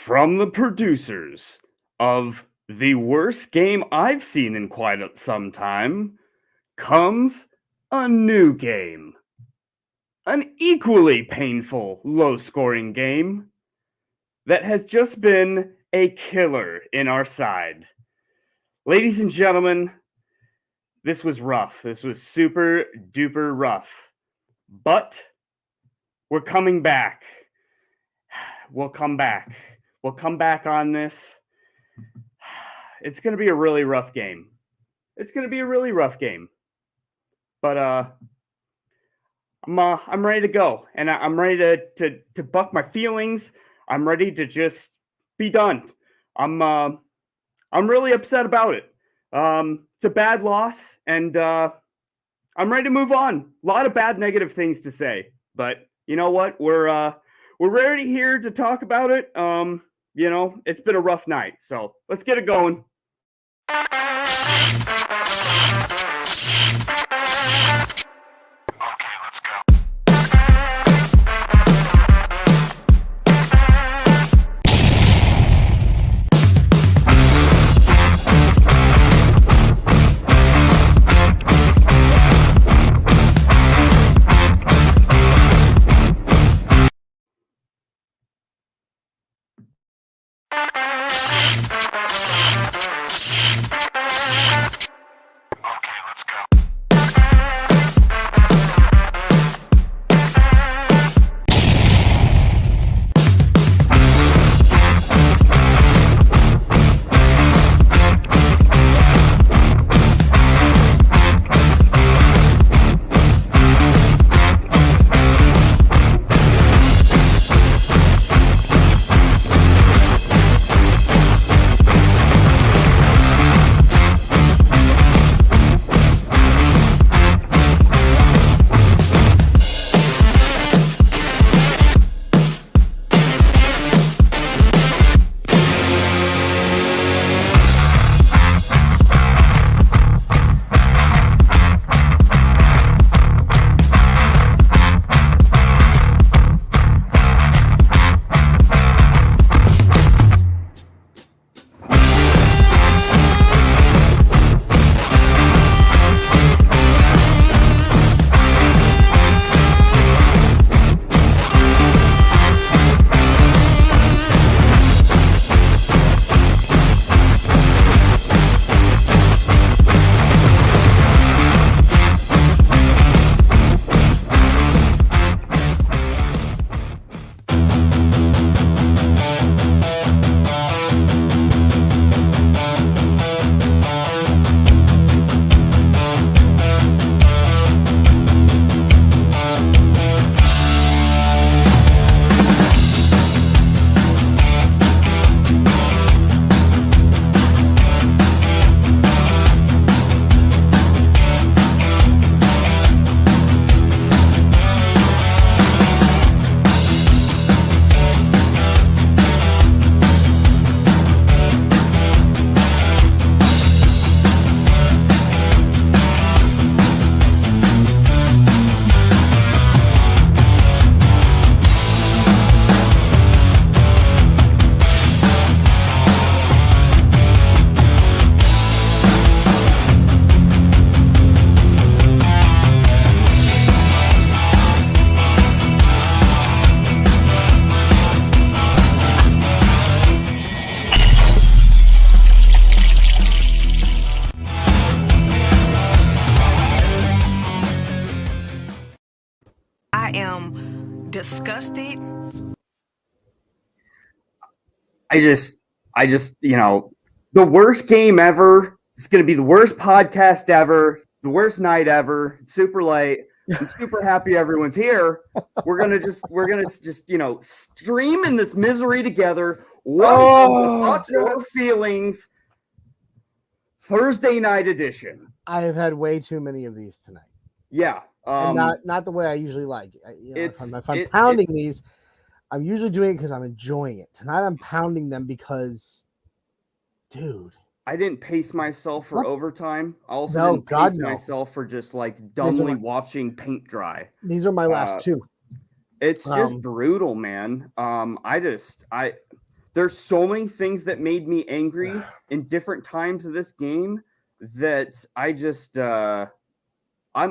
From the producers of the worst game I've seen in quite some time comes a new game. An equally painful, low-scoring game that has just been a killer in our side. Ladies and gentlemen, this was rough. This was super duper rough. But we're coming back. We'll come back. We'll come back on this. It's going to be a really rough game. But I'm ready to go, and I'm ready to buck my feelings. I'm ready to just be done. I'm really upset about it. It's a bad loss, and I'm ready to move on. A lot of bad negative things to say, but you know what? We're ready here to talk about it. It's been a rough night, so let's get it going. I just, the worst game ever. It's going to be the worst podcast ever, the worst night ever. It's super late. I'm super happy everyone's here. We're gonna just, stream in this misery together. Welcome to Fuck Your Feelings Thursday night edition. I have had way too many of these tonight. Yeah, and not the way I usually like. If I'm pounding these, I'm usually doing it because I'm enjoying it. Tonight I'm pounding them because, dude, I didn't pace myself for overtime. I also didn't pace myself for just dumbly watching paint dry. These are my last two. It's just brutal, man. there's so many things that made me angry in different times of this game that I just I'm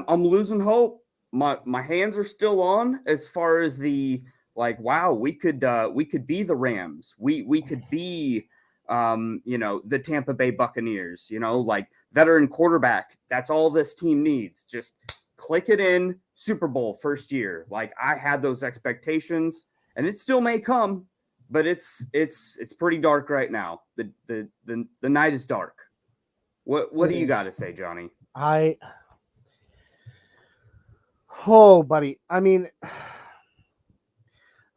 losing hope. My hands are still on as far as the like, wow, we could be the Rams. We could be the Tampa Bay Buccaneers, like veteran quarterback. That's all this team needs. Just click it in, Super Bowl first year. Like, I had those expectations, and it still may come, but it's pretty dark right now. The night is dark. What do you got to say, Johnny? Oh, buddy. I mean,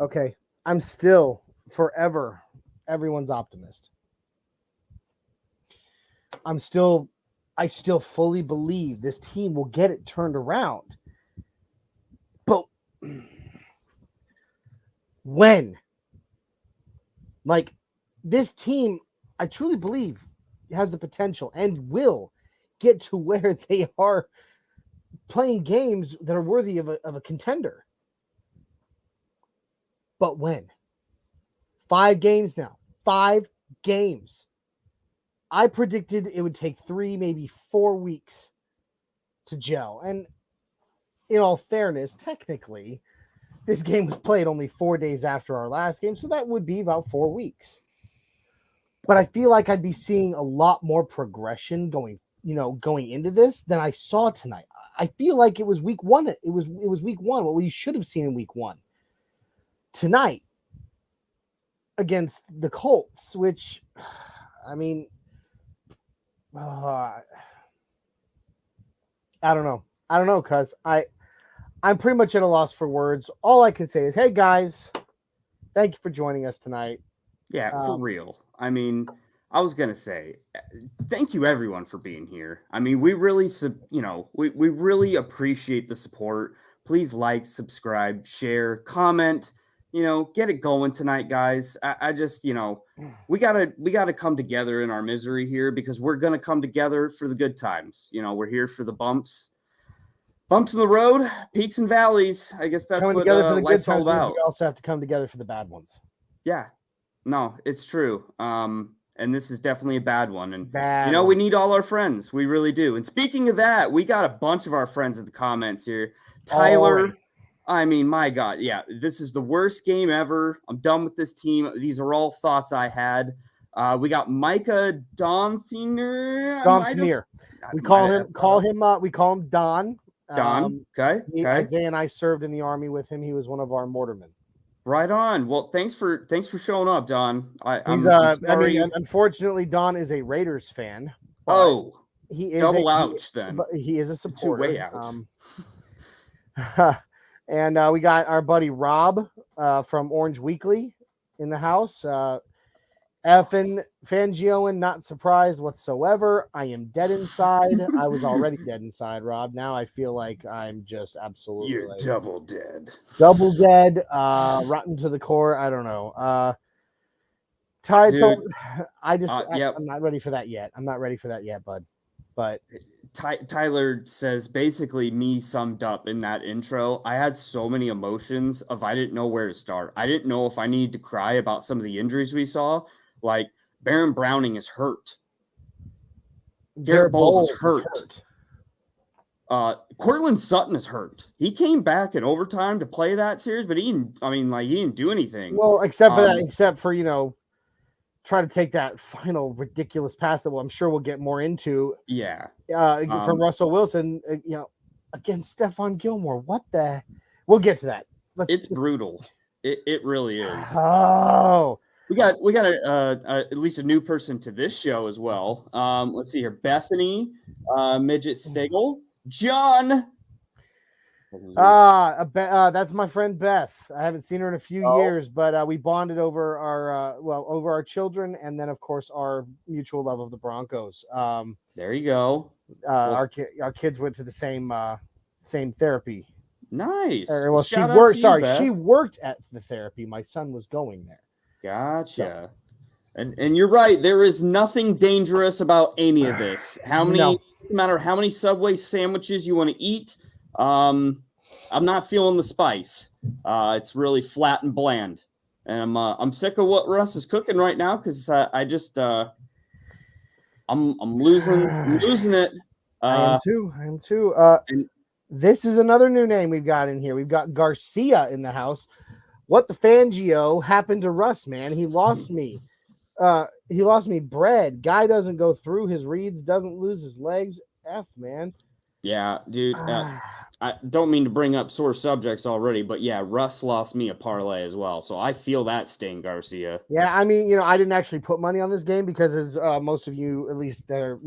okay. I'm still forever everyone's optimist. I still fully believe this team will get it turned around. But when? Like, this team, I truly believe, has the potential and will get to where they are playing games that are worthy of a contender. But when? 5 games now. 5 games. I predicted it would take 3, maybe 4 weeks to gel. And in all fairness, technically, this game was played only 4 days after our last game, so that would be about 4 weeks. But I feel like I'd be seeing a lot more progression going into this than I saw tonight. I feel like it was week 1. It was week 1, what we should have seen in week 1. Tonight, against the Colts, which, I mean, I don't know, cuz I'm pretty much at a loss for words. All I can say is, hey guys, thank you for joining us tonight. Yeah, for real. I mean, I was gonna say, thank you everyone for being here. I mean, we really, we really appreciate the support. Please like, subscribe, share, comment. Get it going tonight, guys. I just, we gotta come together in our misery here, because we're gonna come together for the good times. We're here for the bumps in the road, peaks and valleys. I guess that's coming what together for the good life's all times. about. We also have to come together for the bad ones. Yeah, no, it's true. And this is definitely a bad one. And bad we need all our friends. We really do. And speaking of that, we got a bunch of our friends in the comments here. Tyler. I mean, my God, yeah, this is the worst game ever. I'm done with this team. These are all thoughts I had. We got Micah Donthiner. We call him Don. Don. Okay. Isaiah and I served in the Army with him. He was one of our mortarmen. Right on. Well, thanks for showing up, Don. I'm sorry. I mean, unfortunately, Don is a Raiders fan. Oh, he is double ouch then. But he is a supporter. Two-way ouch. And we got our buddy Rob from Orange Weekly in the house. Effin Fangio, and not surprised whatsoever. I am dead inside. I was already dead inside, Rob. Now I feel like I'm just absolutely. You're double dead. Double dead. Rotten to the core. I don't know. Ty, Dude, I'm not ready for that yet. Bud. But Tyler says basically me summed up in that intro. I had so many emotions of I didn't know where to start. I didn't know if I needed to cry about some of the injuries we saw. Like, Baron Browning is hurt. Garrett Bowles is hurt. Cortland Sutton is hurt. He came back in overtime to play that series, but he didn't do anything. Well, except for try to take that final ridiculous pass that I'm sure we'll get more into. Yeah. From Russell Wilson, against Stephon Gilmore. We'll get to that. It's brutal. It really is. Oh. We got at least a new person to this show as well. Let's see here. Bethany, Midget Stegel, John. That's my friend Beth. I haven't seen her in a few years, but we bonded over our children, and then of course our mutual love of the Broncos. There you go. Our kids went to the same therapy. Nice. She worked. She worked at the therapy. My son was going there. Gotcha. So. And you're right. There is nothing dangerous about any of this. No matter how many Subway sandwiches you want to eat, I'm not feeling the spice. It's really flat and bland. And I'm sick of what Russ is cooking right now because I'm losing it. I am too. And This is another new name we've got in here. We've got Garcia in the house. What the Fangio happened to Russ, man? He lost me. He lost me bread. Guy doesn't go through his reads, doesn't lose his legs. Man. Yeah, dude. I don't mean to bring up sore subjects already, but yeah, Russ lost me a parlay as well. So I feel that sting, Garcia. Yeah, I mean, I didn't actually put money on this game because, as most of you, at least that are,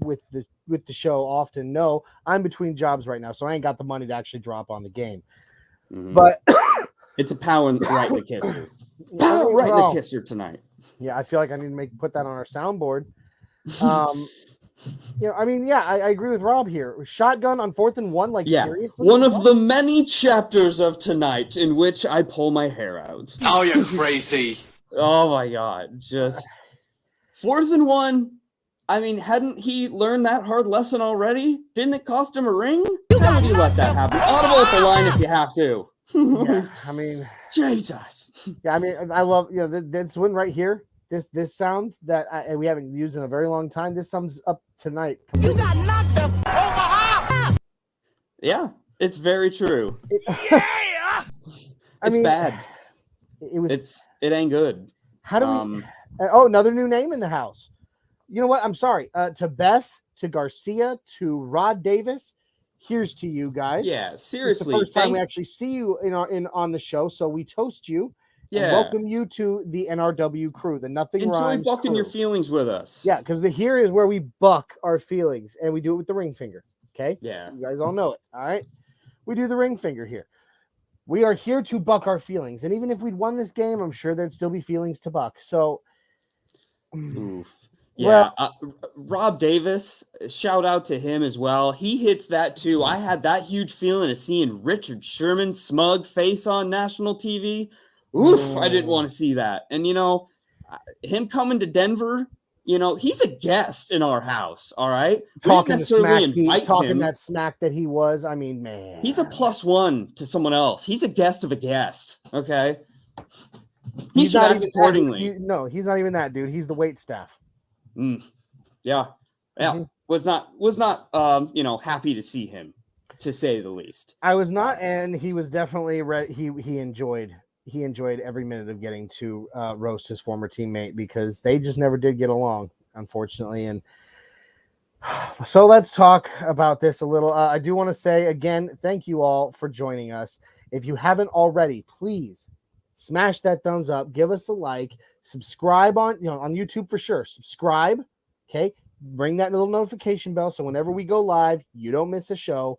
with the show often know, I'm between jobs right now, so I ain't got the money to actually drop on the game. Mm-hmm. But it's a power right in the kisser. Power right in the kisser tonight. Yeah, I feel like I need to put that on our soundboard. I agree with Rob here. Shotgun on 4th and 1, seriously? One of the many chapters of tonight in which I pull my hair out. Oh, you're crazy. Oh my God. Just 4th and 1. I mean, hadn't he learned that hard lesson already? Didn't it cost him a ring? How would you let that happen? Audible at the line if you have to. Yeah, I mean, Jesus. Yeah, I mean, I love this one right here. This sound that we haven't used in a very long time. This sums up tonight. You got knocked the Omaha. Yeah, it's very true. I mean, bad. It ain't good. How do we? Another new name in the house. You know what? I'm sorry. To Beth, to Garcia, to Rod Davis. Here's to you guys. Yeah, seriously. It's the first time we actually see you on the show, so we toast you. Yeah. And welcome you to the NRW crew, the Nothing Rhymes Enjoy bucking crew. your feelings with us. Yeah, because here is where we buck our feelings, and we do it with the ring finger. Okay? Yeah. You guys all know it. All right? We do the ring finger here. We are here to buck our feelings. And even if we'd won this game, I'm sure there'd still be feelings to buck. So, oof. Yeah, Rob Davis, shout out to him as well. He hits that too. I had that huge feeling of seeing Richard Sherman's smug face on national TV. Oof, I didn't want to see that. And, him coming to Denver, he's a guest in our house, all right? Talking that smack that he was. I mean, man. He's a +1 to someone else. He's a guest of a guest, okay? He should act accordingly. He's not even that, dude. He's the wait staff. Yeah. Mm-hmm. Was not happy to see him, to say the least. I was not, and he was definitely he enjoyed every minute of getting to roast his former teammate because they just never did get along, unfortunately. And so let's talk about this a little. I do want to say again, thank you all for joining us. If you haven't already, please smash that thumbs up, give us a like, subscribe on YouTube for sure. Subscribe, okay? Ring that little notification bell so whenever we go live, you don't miss a show.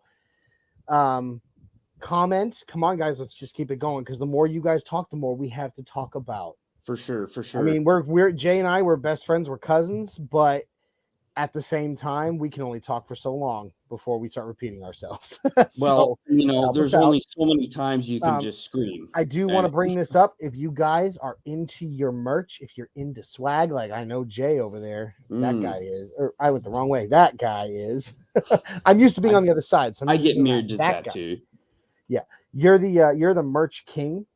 Comment. Come on, guys, let's just keep it going because the more you guys talk, the more we have to talk about. For sure. I mean, we're Jay and I, we're best friends, we're cousins, but at the same time, we can only talk for so long before we start repeating ourselves. Well, there's only so many times you can just scream. I do want to bring this up. If you guys are into your merch, if you're into swag, like I know Jay over there, that guy is, or I went the wrong way. That guy is. I'm used to being on the other side, so I get mirrored to that guy. too. Yeah, you're the merch king.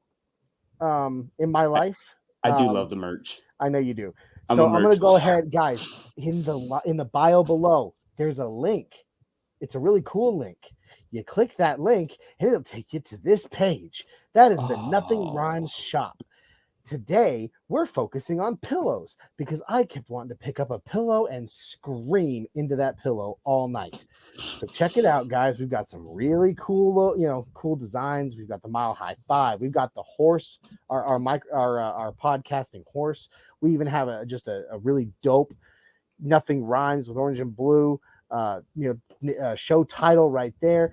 In my life, I do love the merch. I know you do. So I'm going to go ahead, guys, in the bio below, there's a link. It's a really cool link. You click that link, and it'll take you to this page. That is the Nothing Rhymes shop. Today, we're focusing on pillows because I kept wanting to pick up a pillow and scream into that pillow all night. So check it out, guys. We've got some really cool, cool designs. We've got the Mile High Five. We've got the horse, our podcasting horse. We even have a really dope Nothing Rhymes with orange and blue, show title right there.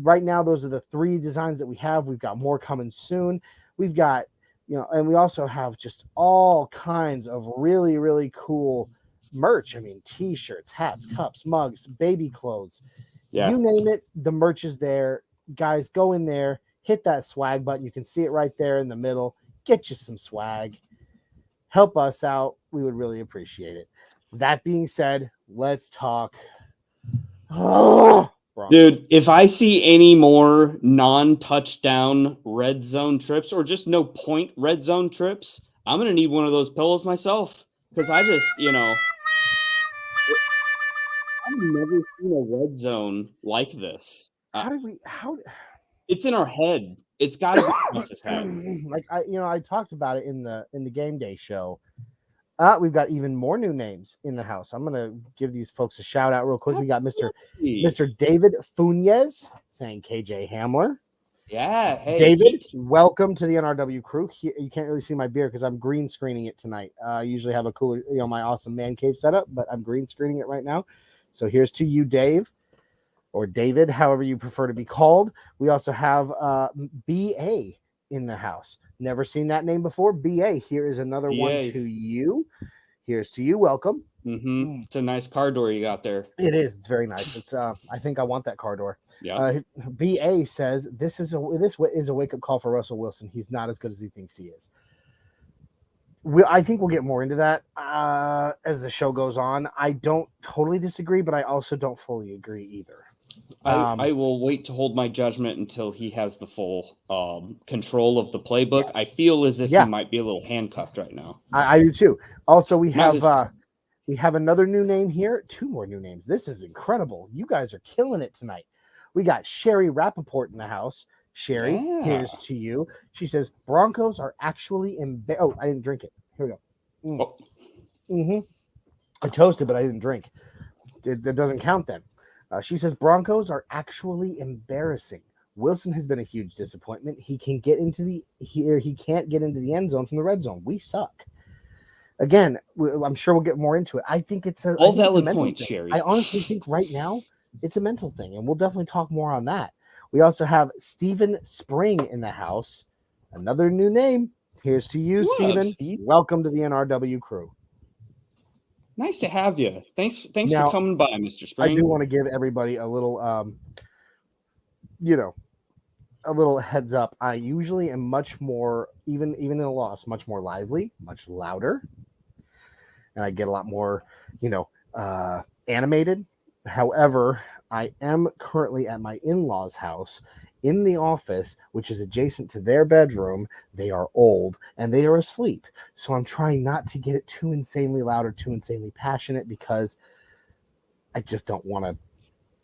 Right now, those are the 3 designs that we have. We've got more coming soon. We've got, and we also have just all kinds of really, really cool merch. I mean, t-shirts, hats, cups, mugs, baby clothes. Yeah. You name it, the merch is there. Guys, go in there, hit that swag button. You can see it right there in the middle. Get you some swag. Help us out. We would really appreciate it. That being said, let's talk Broncos. Dude, if I see any more non-touchdown red zone trips or just no point red zone trips, I'm going to need one of those pillows myself. Because I just, I've never seen a red zone like this. It's in our head. It's got to be in Russ's head. Like I talked about it in the game day show. We've got even more new names in the house. I'm gonna give these folks a shout out real quick. We got Mr. David Funes saying KJ Hamler. Yeah, hey David, welcome to the NRW crew. You can't really see my beer because I'm green screening it tonight. I usually have a cooler, my awesome man cave setup, but I'm green screening it right now. So here's to you, Dave, or David, however you prefer to be called. We also have BA in the house. Never seen that name before. BA, here is another one to you. Here's to you. Welcome. Mm-hmm. It's a nice car door you got there. It is. It's very nice. It's I think I want that car door. Yeah. BA says this is a wake-up call for Russell Wilson. He's not as good as he thinks he is. I think we'll get more into that as the show goes on. I don't totally disagree, but I also don't fully agree either. I will wait to hold my judgment until he has the full control of the playbook. Yeah. I feel as if he might be a little handcuffed right now. I do too. Also, we have another new name here. 2 more new names. This is incredible. You guys are killing it tonight. We got Sherry Rappaport in the house. Sherry, here's to you. She says, Broncos are actually oh, I didn't drink it. Here we go. I toasted, but I didn't drink. That doesn't count then. She says, Broncos are actually embarrassing. Wilson has been a huge disappointment. He can't get into the end zone from the red zone. We suck. Again, I'm sure we'll get more into it. I think it's a valid point, Sherry. I honestly think right now it's a mental thing, and we'll definitely talk more on that. We also have Stephen Spring in the house. Another new name. Here's to you, Stephen. Welcome to the NRW crew. Nice to have you. Thanks for coming by, Mr. Spring. I do want to give everybody a little, a little heads up. I usually am much more, even in a loss, much more lively, much louder, and I get a lot more, animated. However, I am currently at my in-laws' house in the office, which is adjacent to their bedroom. They are old and they are asleep. So I'm trying not to get it too insanely loud or too insanely passionate because I just don't want to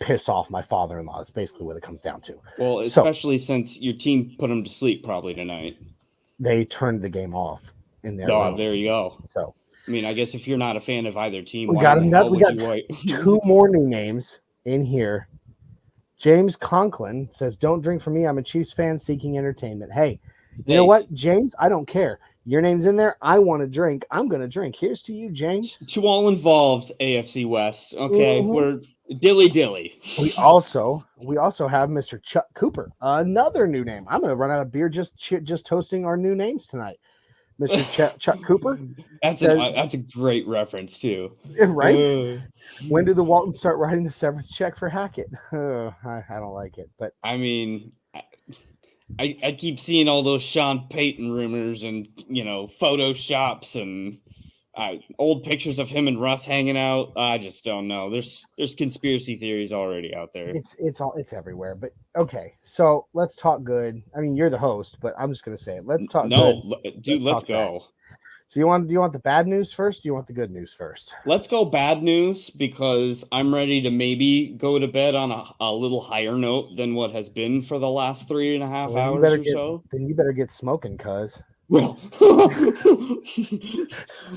piss off my father-in-law. It's basically what it comes down to. Well, especially since your team put him to sleep probably tonight. They turned the game off in their room. There you go. So, I mean, I guess if you're not a fan of either team, we got 2 more new names in here. James Conklin says, don't drink for me. I'm a Chiefs fan seeking entertainment. Hey, you know what, James? I don't care. Your name's in there. I want to drink. I'm going to drink. Here's to you, James. To all involved, AFC West. Okay, we're dilly-dilly. We also have Mr. Chuck Cooper, another new name. I'm going to run out of beer just toasting our new names tonight. Mr. Chuck Cooper. That's a great reference too. Right? When did the Waltons start writing the severance check for Hackett? I don't like it, but I mean, I keep seeing all those Sean Payton rumors and photoshops and old pictures of him and Russ hanging out. I just don't know. There's conspiracy theories already out there. It's everywhere. But okay, so let's talk good. I mean, you're the host, but I'm just gonna say it. Let's talk. Dude, let's go. Bad. So do you want the bad news first? Or do you want the good news first? Let's go bad news because I'm ready to maybe go to bed on a little higher note than what has been for the last 3.5 hours or so. Then you better get smoking, cuz. Well,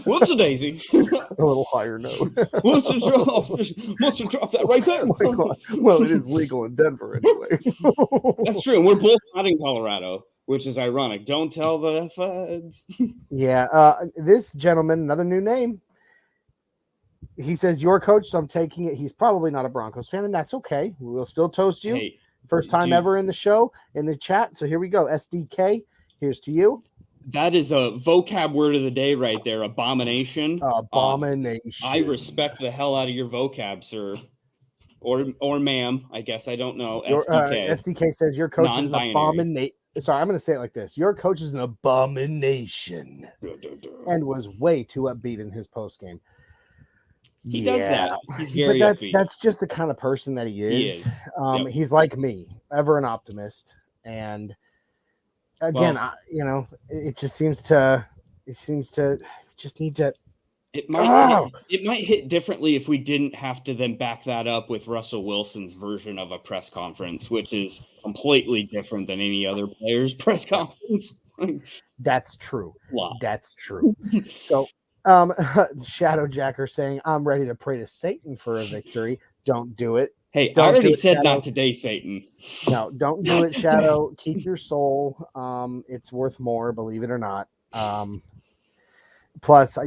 whoops a daisy. A little higher note. Must have dropped that right there. Oh my God. Well, it is legal in Denver anyway. That's true. And we're both not in Colorado, which is ironic. Don't tell the feds. Yeah. This gentleman, another new name. He says, your coach, so I'm taking it. He's probably not a Broncos fan, and that's okay. We'll still toast you. Hey, first time ever in the show, in the chat. So here we go. SDK, here's to you. That is a vocab word of the day right there. Abomination. Abomination. I respect the hell out of your vocab, sir. Or ma'am. I guess I don't know. SDK. SDK says your coach is an abomination. Sorry, I'm going to say it like this. Your coach is an abomination. And was way too upbeat in his postgame. He does that. He's but very upbeat. that's just the kind of person that he is. He is. Yep. He's like me, ever an optimist, and again, it just seems to just need to. It might hit differently if we didn't have to then back that up with Russell Wilson's version of a press conference, which is completely different than any other player's press conference. That's true. Wow. That's true. So, Shadow Jacker saying, "I'm ready to pray to Satan for a victory." Don't do it. Hey, don't I already said Shadow. Not today, Satan. No, don't do it, Shadow. Keep your soul. It's worth more, believe it or not. Plus,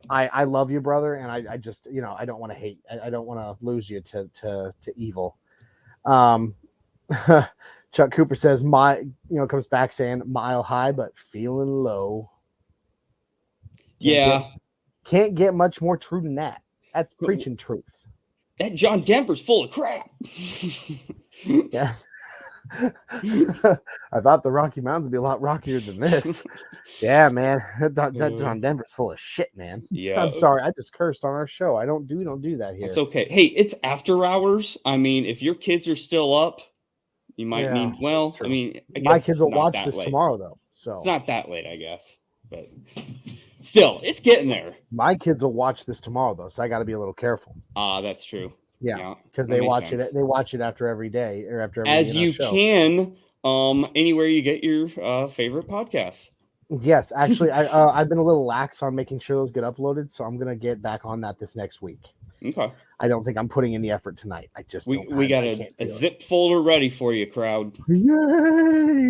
I love you, brother, and I just, I don't want to hate. I don't want to lose you to evil. Chuck Cooper says, comes back saying, mile high, but feeling low. Can't get much more true than that. That's preaching truth. That John Denver's full of crap. Yeah. I thought the Rocky Mountains would be a lot rockier than this. Yeah, man. That John Denver's full of shit, man. Yeah. I'm sorry. I just cursed on our show. We don't do that here. It's okay. Hey, it's after hours. I mean, if your kids are still up, you might need. Well, I mean, my kids will watch this tomorrow, though. So it's not that late, I guess. But still, it's getting there. My kids will watch this tomorrow, though, so I got to be a little careful. That's true. Yeah, because they watch it. They watch it after every day or after every. As you can, anywhere you get your favorite podcasts. Yes, actually, I've been a little lax on making sure those get uploaded, so I'm gonna get back on that this next week. Okay. I don't think I'm putting in the effort tonight. I just we got a zip folder ready for you, crowd. Yay!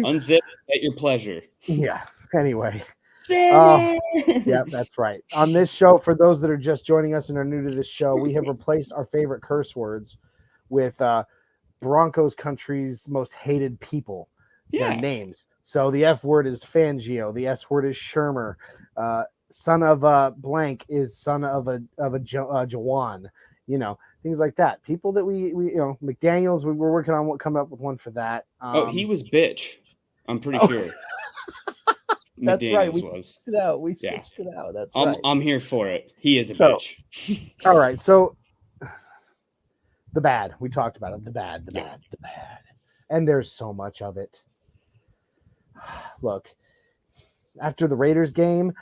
Unzip at your pleasure. Yeah. Anyway. Yeah, that's right. On this show, for those that are just joining us and are new to this show, we have replaced our favorite curse words with Broncos Country's most hated people. Their names. So the F word is Fangio. The S word is Shermer. Son of a blank is son of a Jawan. Things like that. People that we McDaniels. We were working on coming up with one for that. He was bitch. I'm pretty sure. That's right. We switched it out. That's right. I'm here for it. He is a bitch. All right. So the bad. We talked about it. The bad. And there's so much of it. Look, after the Raiders game,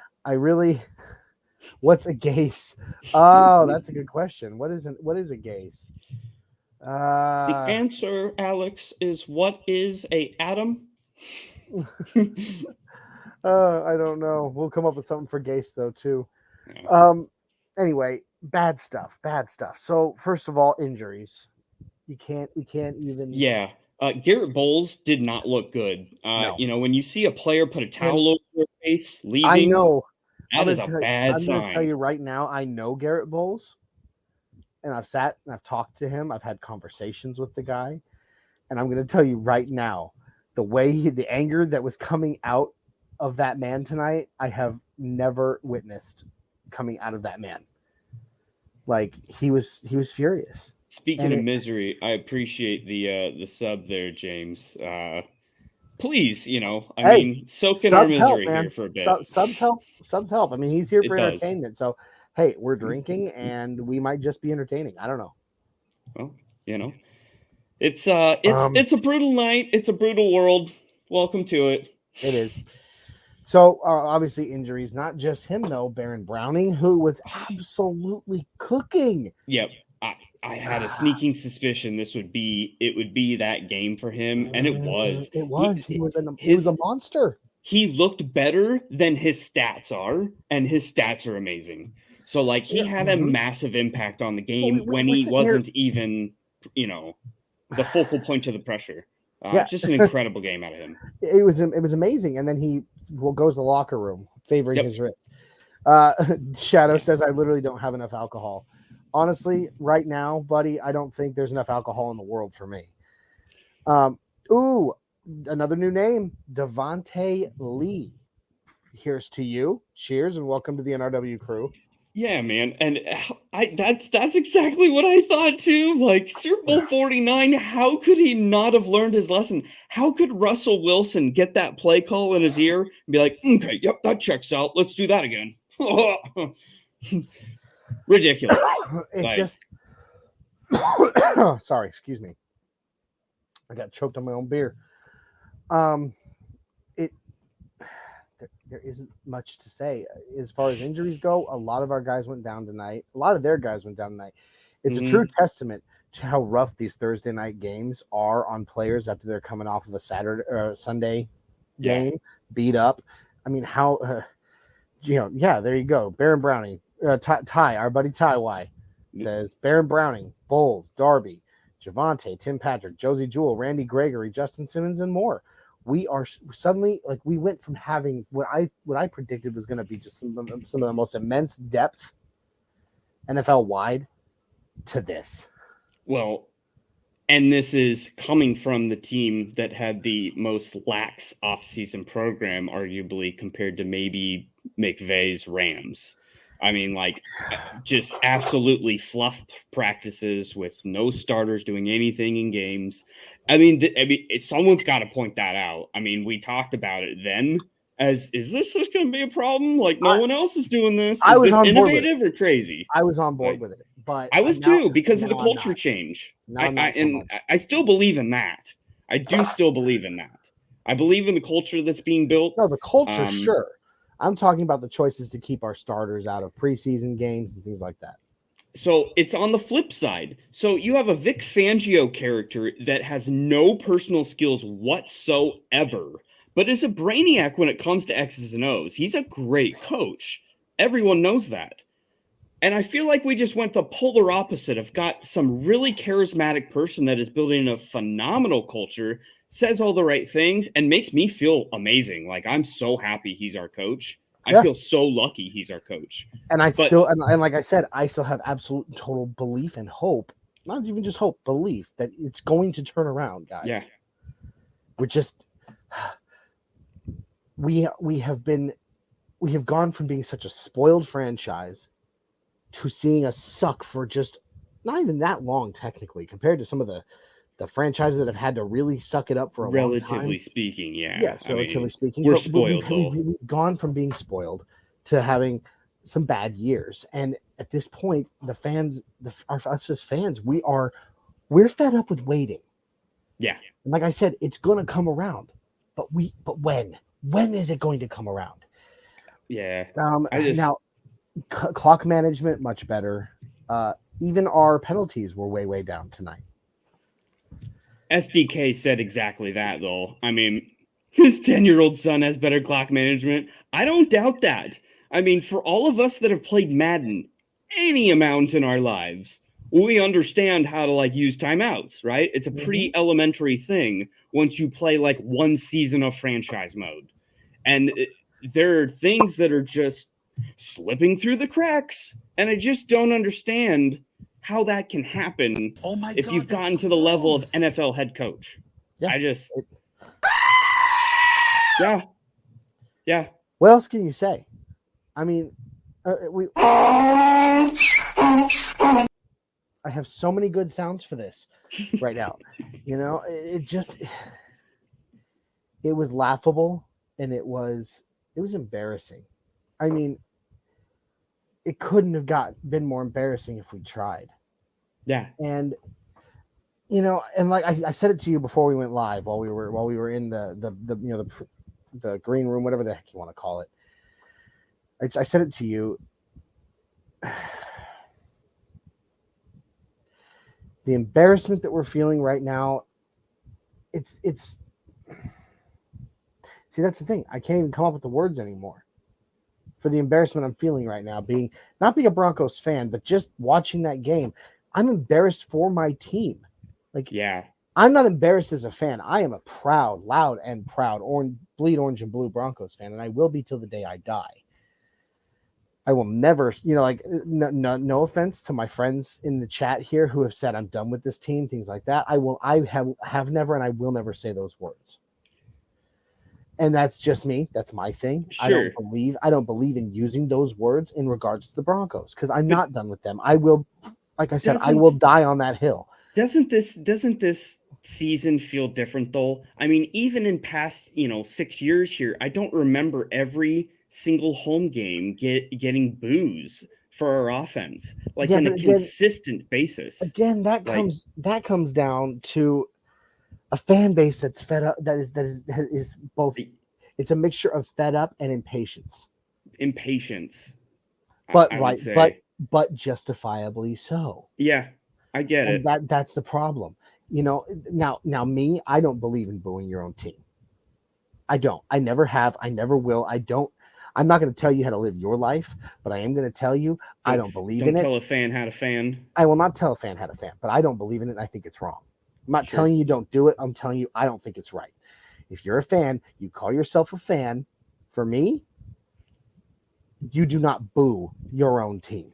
what's a gaze? Oh, that's a good question. What is a gaze? The answer, Alex, is what is a atom? I don't know. We'll come up with something for Gase though too. Yeah. Anyway, bad stuff. So first of all, injuries. We can't even. Yeah. Garrett Bowles did not look good. No. When you see a player put a towel over their face leaving, I know that is a bad sign. I'm going to tell you right now. I know Garrett Bowles, and I've sat and I've talked to him. I've had conversations with the guy, and I'm going to tell you right now, the anger that was coming out of that man tonight, I have never witnessed coming out of that man. Like he was furious. Speaking of misery, I appreciate the sub there, James. Please, soak in our misery here for a bit. Subs help. I mean, he's here for entertainment. So, hey, we're drinking and we might just be entertaining. I don't know. Well, it's a brutal night. It's a brutal world. Welcome to it. It is. So, obviously, injuries. Not just him though. Baron Browning, who was absolutely cooking. Yep. I had a sneaking suspicion it would be that game for him, and it was. It was. He was a monster. He looked better than his stats are, and his stats are amazing. So, he had a massive impact on the game when he wasn't even, the focal point of the pressure. Just an incredible game out of him. It was amazing, and then he goes to the locker room, favoring his wrist. Shadow says, "I literally don't have enough alcohol." Honestly, right now, buddy, I don't think there's enough alcohol in the world for me. Another new name, Devontae Lee. Here's to you. Cheers and welcome to the NRW Crew. Yeah, man, and that's exactly what I thought too. Super Bowl 49, how could he not have learned his lesson? How could Russell Wilson get that play call in his ear and be like, "Okay, yep, that checks out. Let's do that again." Ridiculous. It Like, just sorry, excuse me. I got choked on my own beer. There isn't much to say as far as injuries go. A lot of our guys went down tonight. A lot of their guys went down tonight. It's a true testament to how rough these Thursday night games are on players after they're coming off of a Saturday or Sunday game, beat up. I mean, how there you go. Baron Browning, Ty, our buddy Ty Y says Baron Browning, Bowles, Darby, Javante, Tim Patrick, Josie Jewell, Randy Gregory, Justin Simmons, and more. We are suddenly like we went from having what I predicted was going to be just some of the most immense depth NFL wide to this. Well, and this is coming from the team that had the most lax offseason program, arguably, compared to maybe McVay's Rams. I mean, like, just absolutely fluff practices with no starters doing anything in games. I mean, someone's got to point that out. I mean, we talked about it then. Is this just going to be a problem? Like, no one else is doing this. Is this innovative or crazy? I was on board with it, but I was too, because of the culture change. I still believe in that. I do still believe in that. I believe in the culture that's being built. No, the culture, sure. I'm talking about the choices to keep our starters out of preseason games and things like that. So it's on the flip side. So you have a Vic Fangio character that has no personal skills whatsoever, but is a brainiac when it comes to X's and O's. He's a great coach. Everyone knows that. And I feel like we just went the polar opposite of got some really charismatic person that is building a phenomenal culture, says all the right things, and makes me feel amazing. Like, I'm so happy he's our coach. Yeah. I feel so lucky he's our coach. And and like I said, I still have absolute and total belief and hope, not even just hope, belief that it's going to turn around, guys. Yeah. We're just we have gone from being such a spoiled franchise to seeing us suck for just not even that long, technically, compared to some of the franchises that have had to really suck it up for a long time. Relatively speaking, yeah. Yes, relatively speaking. We're spoiled, we've gone from being spoiled to having some bad years. And at this point, the fans, us as fans, we're fed up with waiting. Yeah. And like I said, it's going to come around. But when? When is it going to come around? Yeah. Now, clock management, much better. Even our penalties were way, way down tonight. SDK said exactly that, though. I mean, his 10-year-old son has better clock management. I don't doubt that. I mean, for all of us that have played Madden any amount in our lives, we understand how to, use timeouts, right? It's a pretty elementary thing once you play, one season of franchise mode. And there are things that are just slipping through the cracks, and I just don't understand how that can happen if you've gotten to the level of NFL head coach. Yeah. Yeah. What else can you say? I mean, I have so many good sounds for this right now. It was laughable, and it was embarrassing. I mean, it couldn't have been more embarrassing if we tried. Yeah. And and like I said it to you before we went live, while we were in the green room, whatever the heck you want to call it. I said it to you. The embarrassment that we're feeling right now, it's see, that's the thing. I can't even come up with the words anymore for the embarrassment I'm feeling right now, not being a Broncos fan, but just watching that game. I'm embarrassed for my team. Yeah. I'm not embarrassed as a fan. I am a loud and proud bleed orange and blue Broncos fan, and I will be till the day I die. I will never, no offense to my friends in the chat here who have said I'm done with this team, things like that. I have never, and I will never say those words. And that's just me. That's my thing. Sure. I don't believe in using those words in regards to the Broncos, because I'm not done with them. I will, like I said, I will die on that hill. Doesn't this season feel different, though? I mean, even in past, 6 years here, I don't remember every single home game getting boos for our offense, like Yeah, on a but again- consistent basis. Again, that comes down to a fan base that's fed up. That is both. It's a mixture of fed up and impatience. Impatience, But I would say. but justifiably so. Yeah, I get it. That's the problem. Now me, I don't believe in booing your own team. I don't. I never have. I never will. I don't. I'm not going to tell you how to live your life, but I am going to tell you I don't believe in it. Don't tell a fan how to fan. I will not tell a fan how to fan, but I don't believe in it. I think it's wrong. I'm not telling you don't do it. I'm telling you I don't think it's right. If you're a fan, you call yourself a fan. For me, you do not boo your own team.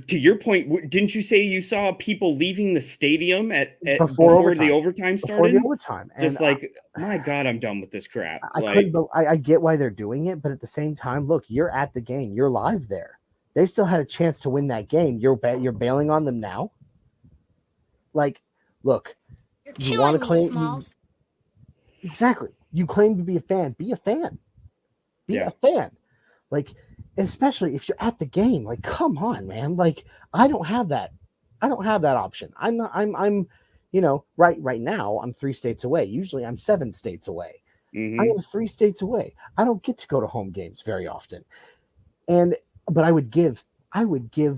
To your point, didn't you say you saw people leaving the stadium before the overtime started? Before the overtime. Just my God, I'm done with this crap. I get why they're doing it, but at the same time, look, you're at the game. You're live there. They still had a chance to win that game. You're bailing on them now? Like, look, you want to claim... Exactly. You claim to be a fan. Be a fan. Be a fan. Like, especially if you're at the game, like, come on, man. Like, I don't have that option. I'm right now I'm 3 states away. Usually I'm 7 states away. Mm-hmm. I am 3 states away. I don't get to go to home games very often. But I would give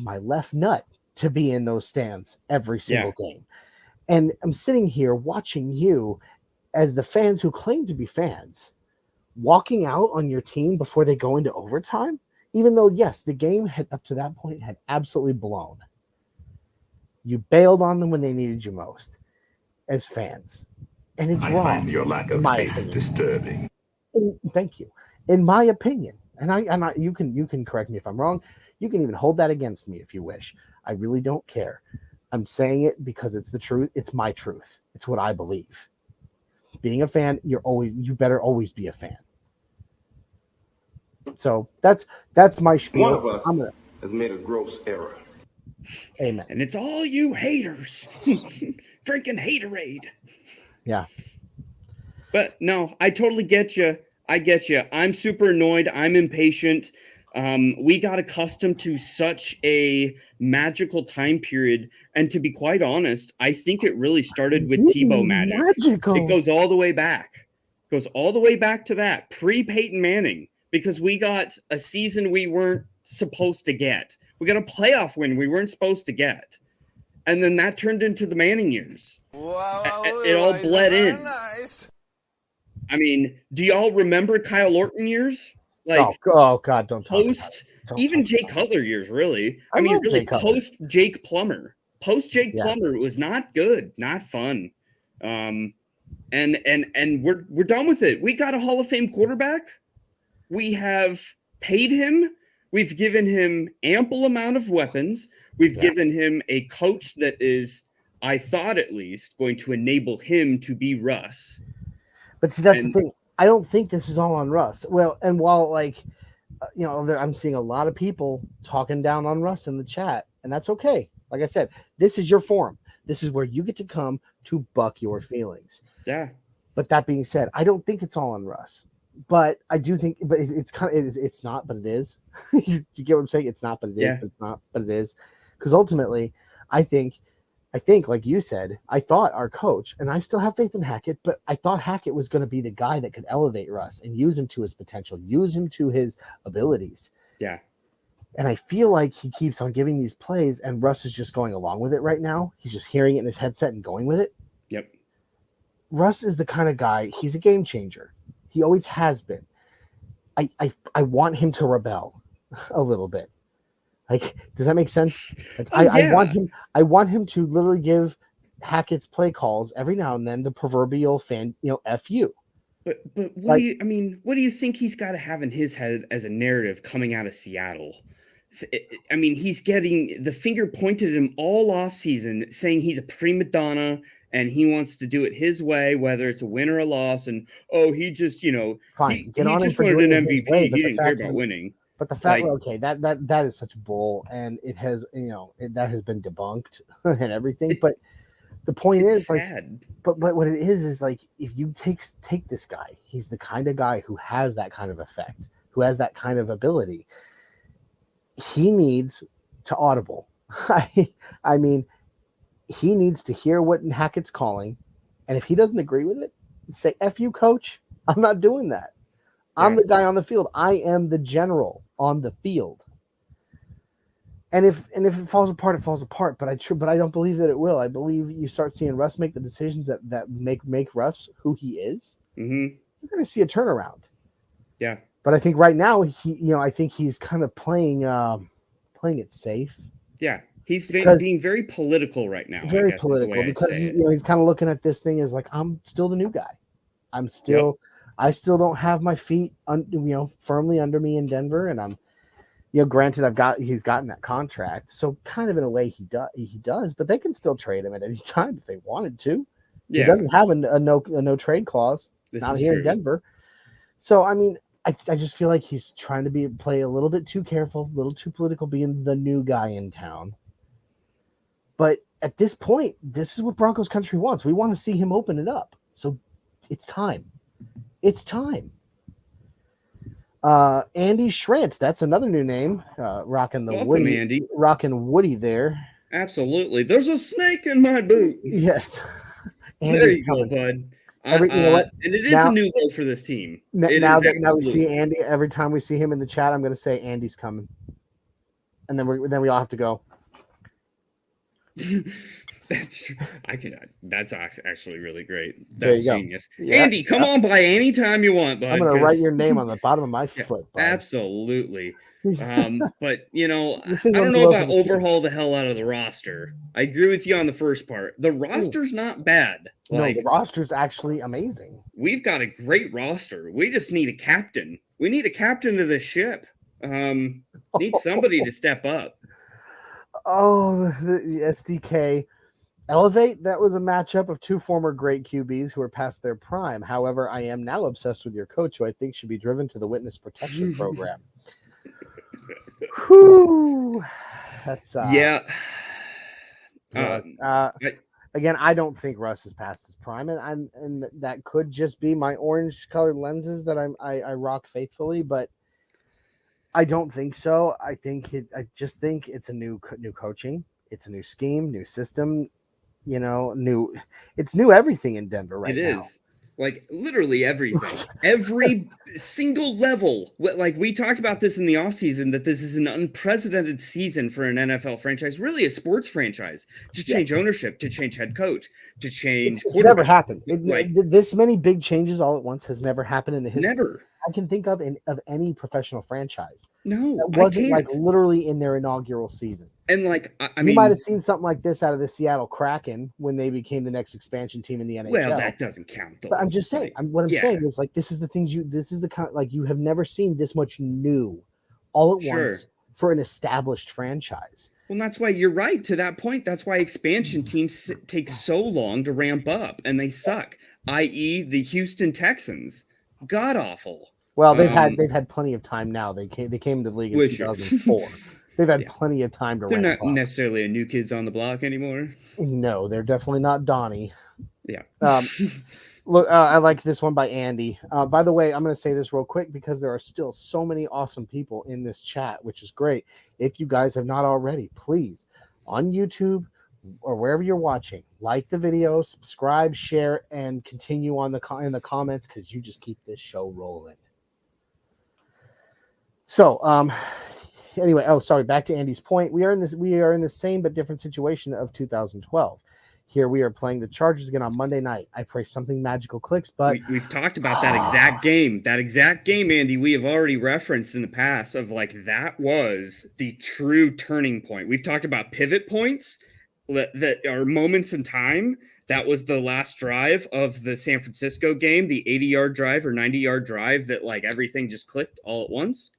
my left nut to be in those stands every single game. And I'm sitting here watching you as the fans who claim to be fans walking out on your team before they go into overtime, even though, yes, the game had up to that point had absolutely blown. You bailed on them when they needed you most as fans. And it's wrong. I find your lack of faith disturbing. Thank you. In my opinion, and you can correct me if I'm wrong. You can even hold that against me if you wish. I really don't care. I'm saying it because it's the truth. It's my truth. It's what I believe. Being a fan, you better always be a fan. So that's my spiel. One of us has made a gross error. Amen. And it's all you haters drinking haterade. Yeah. But no, I totally get you. I get you. I'm super annoyed. I'm impatient. We got accustomed to such a magical time period. And to be quite honest, I think it really started with Tebow magic. Magical. It goes all the way back. Goes all the way back to that. Pre-Peyton Manning. Because we got a season we weren't supposed to get. We got a playoff win we weren't supposed to get. And then that turned into the Manning years. Wow, it all bled in. Nice. I mean, do y'all remember Kyle Orton years? Like, oh God, don't talk post about it. Even Jay Cutler years, really. I mean, really post Jake Plummer. Post Jake Plummer was not good, not fun. And we're done with it. We got a Hall of Fame quarterback. We have paid him. We've given him ample amount of weapons. We've given him a coach that is, I thought at least, going to enable him to be Russ. But see, that's the thing. I don't think this is all on Russ. Well, and while I'm seeing a lot of people talking down on Russ in the chat, and that's okay. Like I said, this is your forum. This is where you get to come to buck your feelings. Yeah. But that being said, I don't think it's all on Russ. But I do think, but it's kind of, it's not, but it is. You get what I'm saying? It's not, but it is. But it's not, but it is. Because ultimately, I think, like you said, I thought our coach, and I still have faith in Hackett, but I thought Hackett was going to be the guy that could elevate Russ and use him to his potential, use him to his abilities. Yeah. And I feel like he keeps on giving these plays, and Russ is just going along with it right now. He's just hearing it in his headset and going with it. Yep. Russ is the kind of guy, he's a game changer. He always has been. I want him to rebel a little bit. Like, does that make sense? Like, I want him to literally give Hackett's play calls every now and then the proverbial fan, F you. But what do you think he's got to have in his head as a narrative coming out of Seattle? I mean, he's getting the finger pointed at him all off season, saying he's a prima donna and he wants to do it his way, whether it's a win or a loss. And he just, fine, he just wanted an MVP. He didn't care about winning. But the fact, that is such bull, and it has, that has been debunked and everything. But the point is, sad. But what it is like, if you take this guy, he's the kind of guy who has that kind of effect, who has that kind of ability. he needs to audible. I mean, he needs to hear what Hackett's calling, and if he doesn't agree with it, say, F you, coach. I'm not doing that. I'm the guy on the field. I am the general on the field. And if it falls apart, it falls apart. But I don't believe that it will. I believe you start seeing Russ make the decisions that make Russ who he is. Mm-hmm. You're going to see a turnaround. Yeah. But I think right now I think he's kind of playing it safe. Yeah. He's being very political right now. Very political because he's kind of looking at this thing as like, I'm still the new guy. I still don't have my feet firmly under me in Denver, and I'm granted he's gotten that contract, so kind of in a way he does, but they can still trade him at any time if they wanted to. Yeah. He doesn't have a no trade clause not here in Denver. So I mean, I just feel like he's trying to play a little bit too careful, a little too political, being the new guy in town. But at this point, this is what Broncos Country wants. We want to see him open it up. So it's time. It's time. Andy Schrant, that's another new name. Rocking Woody, Andy. Rocking Woody there. Absolutely. There's a snake in my boot. Yes. There you go, bud. You know what? And it is a new low for this team. Now we see Andy. Every time we see him in the chat, I'm going to say Andy's coming, and then we all have to go. That's actually really great. That's genius. Yeah. Andy, come on by anytime you want, bud. I'm going to write your name on the bottom of my foot, bud. Absolutely. But I don't know about overhaul the hell out of the roster. I agree with you on the first part. The roster's not bad. No, the roster's actually amazing. We've got a great roster. We just need a captain. We need a captain of the ship. Need somebody to step up. Oh, the SDK. Elevate, that was a matchup of two former great QBs who are past their prime. However, I am now obsessed with your coach, who I think should be driven to the witness protection program. Whew. That's again, I don't think Russ is past his prime, and that could just be my orange-colored lenses that I rock faithfully, but I don't think so. I just think it's a new coaching. It's a new scheme, new system. It's new everything in Denver right now. It is. Like literally everything, every single level. Like we talked about this in the offseason, that this is an unprecedented season for an NFL franchise, really a sports franchise, to change ownership, to change head coach, to change. It's never happened. This many big changes all at once has never happened in the history. Never. I can think of any professional franchise. No, that wasn't like literally in their inaugural season. And like, I mean, you might have seen something like this out of the Seattle Kraken when they became the next expansion team in the NHL. Well, that doesn't count. But I'm just saying. What I'm saying is like this is the kind of, like, you have never seen this much new all at once for an established franchise. Well, that's why you're right to that point. That's why expansion teams take so long to ramp up and they suck. I.e., the Houston Texans, god awful. Well, they've had plenty of time now. They came to the league in 2004. They've had plenty of time to ramp up. They're not necessarily a new kids on the block anymore. No, they're definitely not Donnie. Yeah. Look, I like this one by Andy. By the way, I'm going to say this real quick because there are still so many awesome people in this chat, which is great. If you guys have not already, please, on YouTube or wherever you're watching, like the video, subscribe, share, and continue in the comments because you just keep this show rolling. So, anyway, back to Andy's point. We are in the same but different situation of 2012. Here we are playing the Chargers again on Monday night. I pray something magical clicks, but we've talked about that exact game. That exact game, Andy, we have already referenced in the past of like that was the true turning point. We've talked about pivot points that are moments in time. That was the last drive of the San Francisco game, the 80-yard drive or 90-yard drive that like everything just clicked all at once.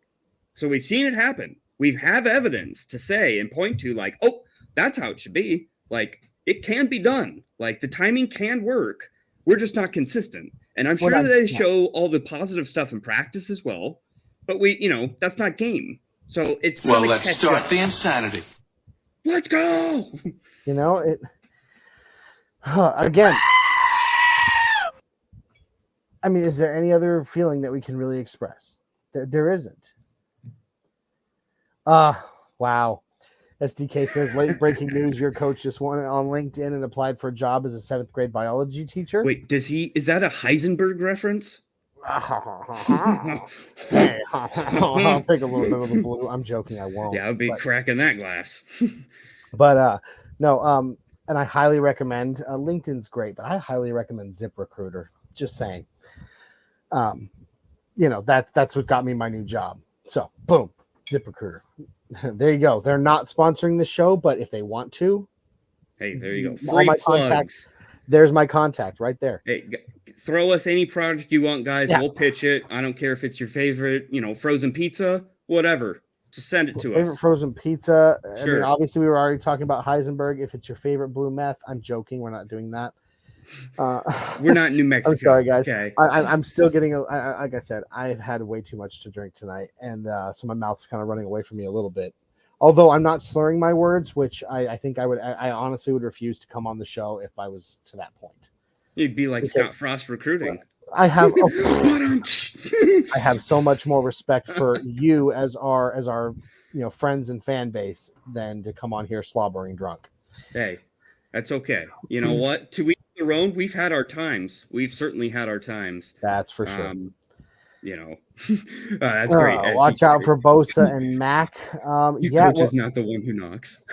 So we've seen it happen. We have evidence to say and point to like, oh, that's how it should be. Like, it can be done. Like, the timing can work. We're just not consistent. And I'm sure they show all the positive stuff in practice as well. But that's not game. So it's going to catch up. Let's start the insanity. Let's go. Again. I mean, is there any other feeling that we can really express? There isn't. Wow. SDK says, late breaking news, your coach just went on LinkedIn and applied for a job as a 7th grade biology teacher. Wait, is that a Heisenberg reference? Hey, I'll take a little bit of the blue. I'm joking, I won't. Yeah, I'll be cracking that glass. But no, and I highly recommend LinkedIn's great, but I highly recommend ZipRecruiter. Just saying. That's what got me my new job. So boom, ZipRecruiter. There you go. They're not sponsoring the show, but if they want to, hey, there you go. All Free my plugs. contacts. There's my contact right there. Hey, throw us any product you want, guys. Yeah. We'll pitch it. I don't care if it's your favorite, frozen pizza, whatever. Just send it to Favorite us. frozen pizza. Sure. I mean, obviously, we were already talking about Heisenberg. If it's your favorite blue meth, I'm joking. We're not doing that. We're not in New Mexico. I'm sorry, guys. Okay. I'm still getting, like I said, I've had way too much to drink tonight, and so my mouth's kind of running away from me a little bit. Although I'm not slurring my words, which I think I honestly would refuse to come on the show if I was to that point. You'd be like Scott Frost recruiting. I have I have so much more respect for you as our friends and fan base than to come on here slobbering drunk. Hey, that's okay. You know what? To each their own. We've had our times. We've certainly had our times. That's for sure. That's great. Watch out for Bosa and Mac. Coach is not the one who knocks.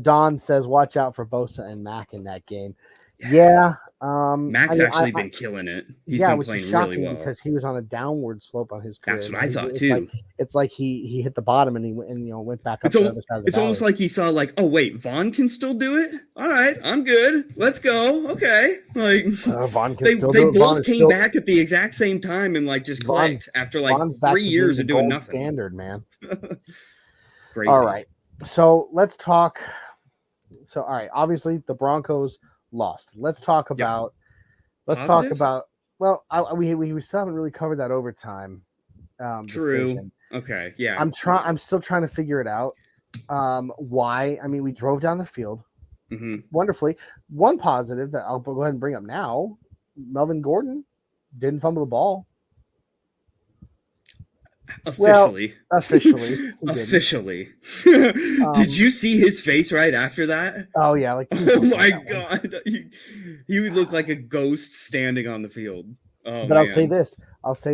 Don says, watch out for Bosa and Mac in that game. Yeah. Mac's actually been killing it. He's been which playing is shocking really well because he was on a downward slope on his career. That's what I thought too. It's like he hit the bottom and he went back up to the other side of the valley. Almost like he saw oh wait, Vaughn can still do it. All right, I'm good. Let's go. Okay, Vaughn can they still do it. both came back at the exact same time and just clicked after 3 years of doing nothing. Standard, man. Crazy. All right, so let's talk. So all right, obviously the Broncos lost. Let's talk about. Let's talk about. Well, we still haven't really covered that overtime. True. Decision. Okay. Yeah. I'm still trying to figure it out. Why? I mean, we drove down the field wonderfully. One positive that I'll go ahead and bring up now: Melvin Gordon didn't fumble the ball. Officially. Well, officially. Did you see his face right after that? Oh yeah, oh my god, he would look like a ghost standing on the field. Oh, but I'll say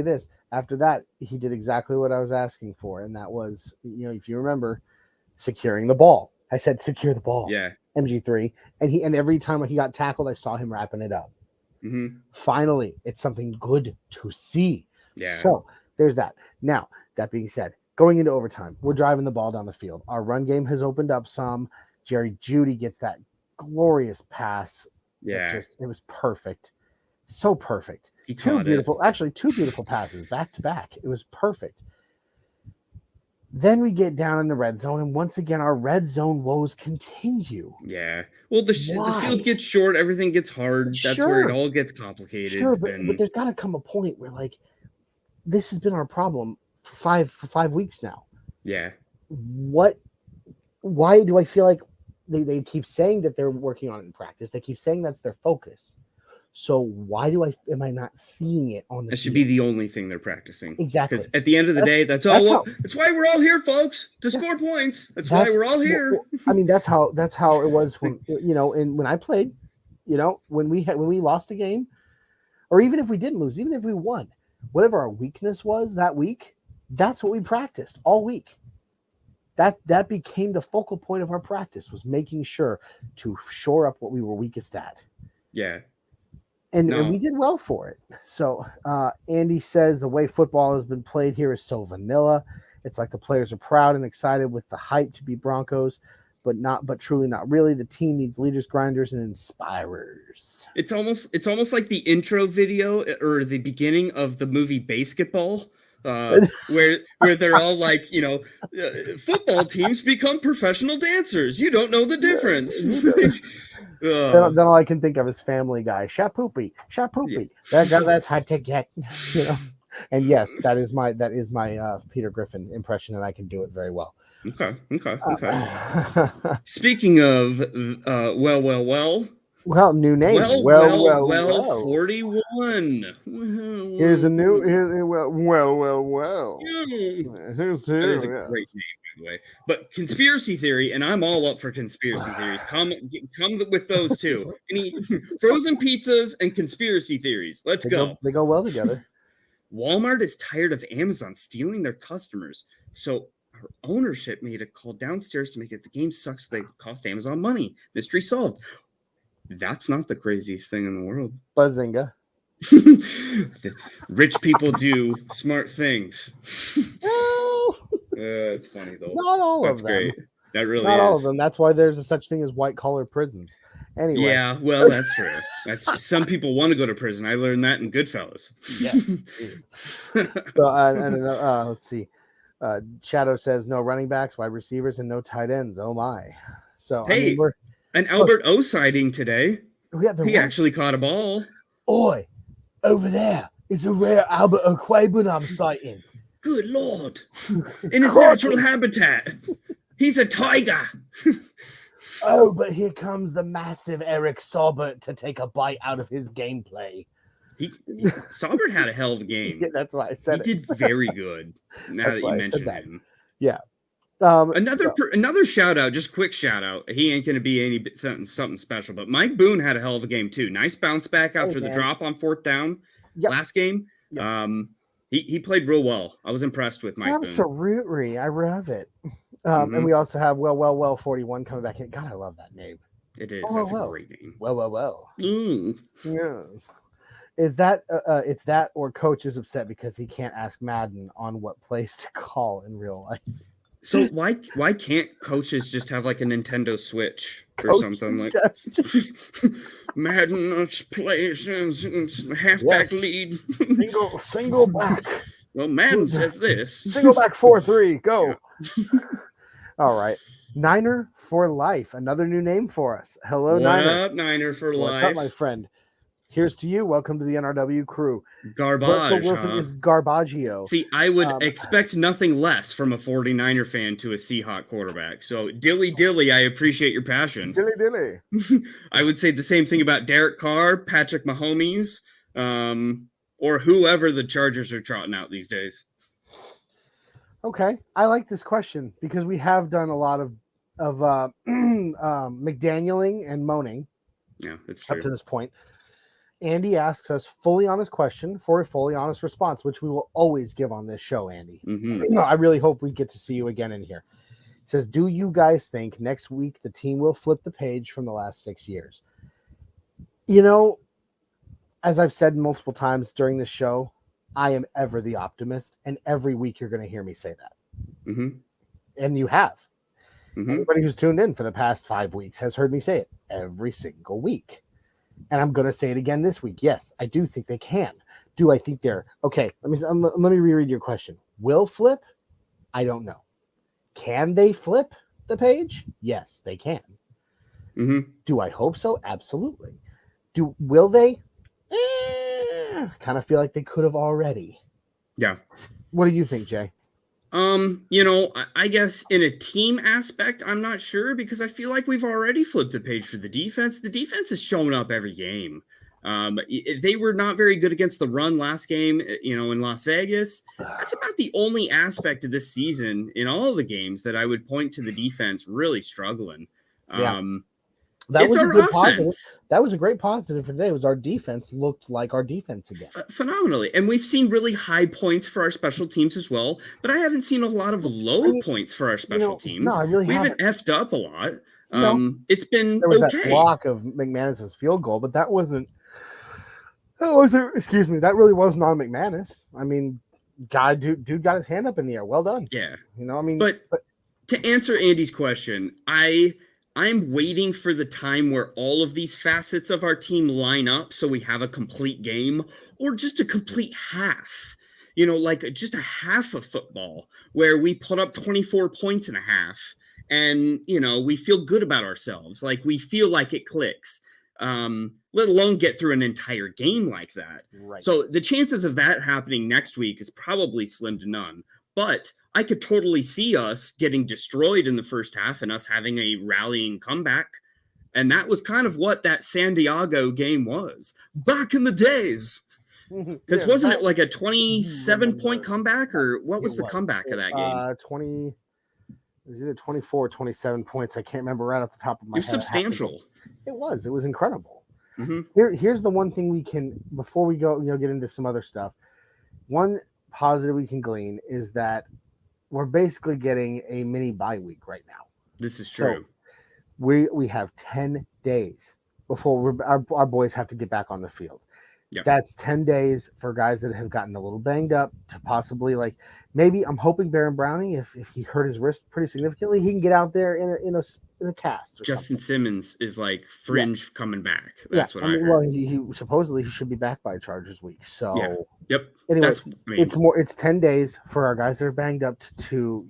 this. After that, he did exactly what I was asking for, and that was, if you remember, securing the ball. I said secure the ball. Yeah. MG3, and every time he got tackled, I saw him wrapping it up. Finally, it's something good to see. Yeah. So there's that. Now, that being said, going into overtime, we're driving the ball down the field. Our run game has opened up some. Jerry Jeudy gets that glorious pass. Yeah. It was perfect. So perfect. Two beautiful passes back to back. It was perfect. Then we get down in the red zone, and once again, our red zone woes continue. Yeah. Well, the field gets short. Everything gets hard. That's where it all gets complicated. Sure, but there's got to come a point where, this has been our problem for 5 weeks now. Yeah. Why do I feel like they keep saying that they're working on it in practice? They keep saying that's their focus. So why am I not seeing it on the That should be the only thing they're practicing. Exactly. Because at the end of the day, that's why we're all here, folks, to score points. That's why we're all here. I mean, that's how it was when when I played, when we lost a game, or even if we didn't lose, even if we won, whatever our weakness was that week, that's what we practiced all week. That became the focal point of our practice, was making sure to shore up what we were weakest at. Yeah. And we did well for it. So Andy says the way football has been played here is so vanilla. It's like the players are proud and excited with the hype to be Broncos, but truly not really. The team needs leaders, grinders, and inspirers. It's almost like the intro video or the beginning of the movie Basketball, where they're all football teams become professional dancers. You don't know the difference. Then all I can think of is Family Guy. Shapoopy. Yeah. That's high tech. And yes, that is my Peter Griffin impression, and I can do it very well. Okay. Speaking of, well. Well, new name. Well, 41. Here's a new. Well. Yeah. Here's That is a two. Yeah. great name, by the way. But conspiracy theory, and I'm all up for conspiracy theories. Come with those too. Any frozen pizzas and conspiracy theories. Let's go. They go well together. Walmart is tired of Amazon stealing their customers, so our ownership made a call downstairs to make it the game sucks. They cost Amazon money. Mystery solved. That's not the craziest thing in the world. Bazinga. Rich people do smart things. No, It's funny though. not all That's of them. great. That really Not is. all of them. That's why there's a such thing as white collar prisons. Anyway. Yeah, well, that's true. That's some people want to go to prison. I learned that in Goodfellas. Yeah. So, let's see. Shadow says no running backs, wide receivers, and no tight ends. Oh my! So Hey, an Albert O sighting today. He actually caught a ball. Oi, over there! It's a rare Albert O'Quaban I'm sighting. Good Lord! In his natural habitat, he's a tiger. Oh, but here comes the massive Eric Saubert to take a bite out of his gameplay. Saubert had a hell of a game. Yeah, that's why I said he did very good. Now that you mentioned him. Yeah. Another shout out, just quick shout out. He ain't going to be something special, but Mike Boone had a hell of a game too. Nice bounce back after the drop on fourth down last game. Yep. He played real well. I was impressed with Mike Boone. Absolutely, I love it. And we also have well 41 coming back in. God, I love that name. It is. That's a great name. Well. Yes. Is that it's that or coach is upset because he can't ask Madden on what plays to call in real life? So why can't coaches just have like a Nintendo Switch or something like Madden plays halfback lead single back. Well, Madden says this. Single back 4-3. Go. Yeah. All right. Niner for life. Another new name for us. Hello, Niner. What up, Niner for life? What's up, my friend? Here's to you. Welcome to the NRW Crew. Garbage. Russell Wilson is Garbaggio. See, I would expect nothing less from a 49er fan to a Seahawk quarterback. So, dilly, I appreciate your passion. Dilly. I would say the same thing about Derek Carr, Patrick Mahomes, or whoever the Chargers are trotting out these days. Okay, I like this question because we have done a lot of McDanieling and moaning. Yeah, that's true. Up to this point. Andy asks us fully honest question for a fully honest response, which we will always give on this show, Andy. Mm-hmm. I really hope we get to see you again in here. He says, do you guys think next week the team will flip the page from the last 6 years? You know, as I've said multiple times during this show, I am ever the optimist, and every week you're going to hear me say that. Mm-hmm. And you have. Mm-hmm. Everybody who's tuned in for the past 5 weeks has heard me say it every single week. And I'm going to say it again this week. Yes, I do think they can. Do I think they're okay? Let me reread your question. Will flip? I don't know. Can they flip the page? Yes, they can. Mm-hmm. Do I hope so? Absolutely. Will they? Kind of feel like they could have already. Yeah. What do you think, Jay? I guess in a team aspect, I'm not sure because I feel like we've already flipped the page for the defense. The defense has shown up every game. They were not very good against the run last game, in Las Vegas. That's about the only aspect of this season in all of the games that I would point to the defense really struggling. Yeah. That was a good positive. That was a great positive for today. Was our defense looked like our defense again. Phenomenally. And we've seen really high points for our special teams as well, but I haven't seen a lot of low points for our special teams. No, I really haven't. We haven't effed up a lot. It's been there was okay. That block of McManus's field goal, but that really wasn't on McManus. I mean, dude got his hand up in the air. Well done. Yeah. But to answer Andy's question, I'm waiting for the time where all of these facets of our team line up so we have a complete game or just a complete half, like just a half of football where we put up 24 points in a half and, we feel good about ourselves. Like we feel like it clicks, let alone get through an entire game like that. Right. So the chances of that happening next week is probably slim to none, but I could totally see us getting destroyed in the first half and us having a rallying comeback And that was kind of what that San Diego game was back in the days. Because wasn't it like a 27-point comeback, or what was the comeback of that game? It was either 24 or 27 points. I can't remember right off the top of my head. It was substantial. It was incredible. Mm-hmm. Here's the one thing we can, before we go, get into some other stuff. One positive we can glean is that we're basically getting a mini bye week right now. This is true. So we have 10 days before our boys have to get back on the field. Yep. That's 10 days for guys that have gotten a little banged up to possibly, like, maybe I'm hoping Baron Browning, if he hurt his wrist pretty significantly, he can get out there in a cast. Or Justin something. Simmons is like fringe coming back. That's what I heard. Well, he supposedly he should be back by Chargers week. So Yep. Anyway, it's 10 days for our guys that are banged up to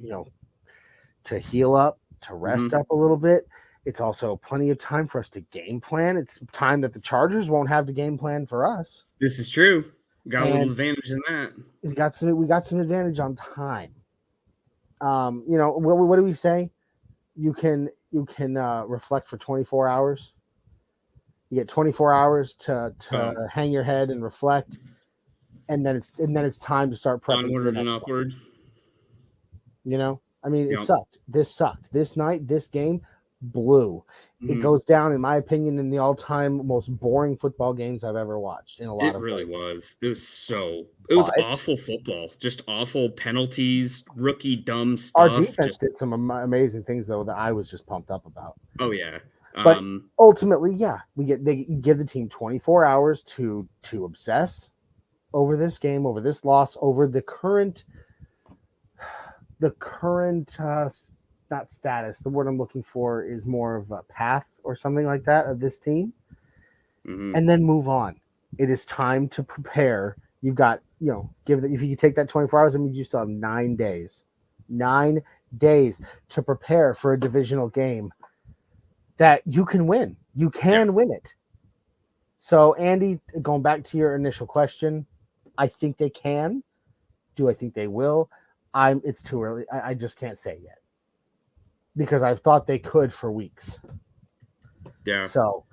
heal up, to rest up a little bit. It's also plenty of time for us to game plan. It's time that the Chargers won't have to game plan for us. This is true. Got a little advantage in that. We got some advantage on time. What do we say? You can reflect for 24 hours. You get 24 hours to hang your head and reflect, and then it's time to start prepping. Onward and upward. It sucked. This sucked. This night, this game blew. It goes down, in my opinion, in the all-time most boring football games I've ever watched. It really was. It was awful football. Just awful penalties, rookie dumb stuff. Our defense did some amazing things though that I was just pumped up about. Oh yeah. But ultimately, they give the team 24 hours to obsess over this game, over this loss, over the current not status. The word I'm looking for is more of a path or something like that of this team, and then move on. It is time to prepare. You've got, if you take that 24 hours, I mean, you still have 9 days. 9 days to prepare for a divisional game that you can win. You can win it. So, Andy, going back to your initial question, I think they can. Do I think they will? It's too early. I just can't say yet, because I've thought they could for weeks. Yeah. So,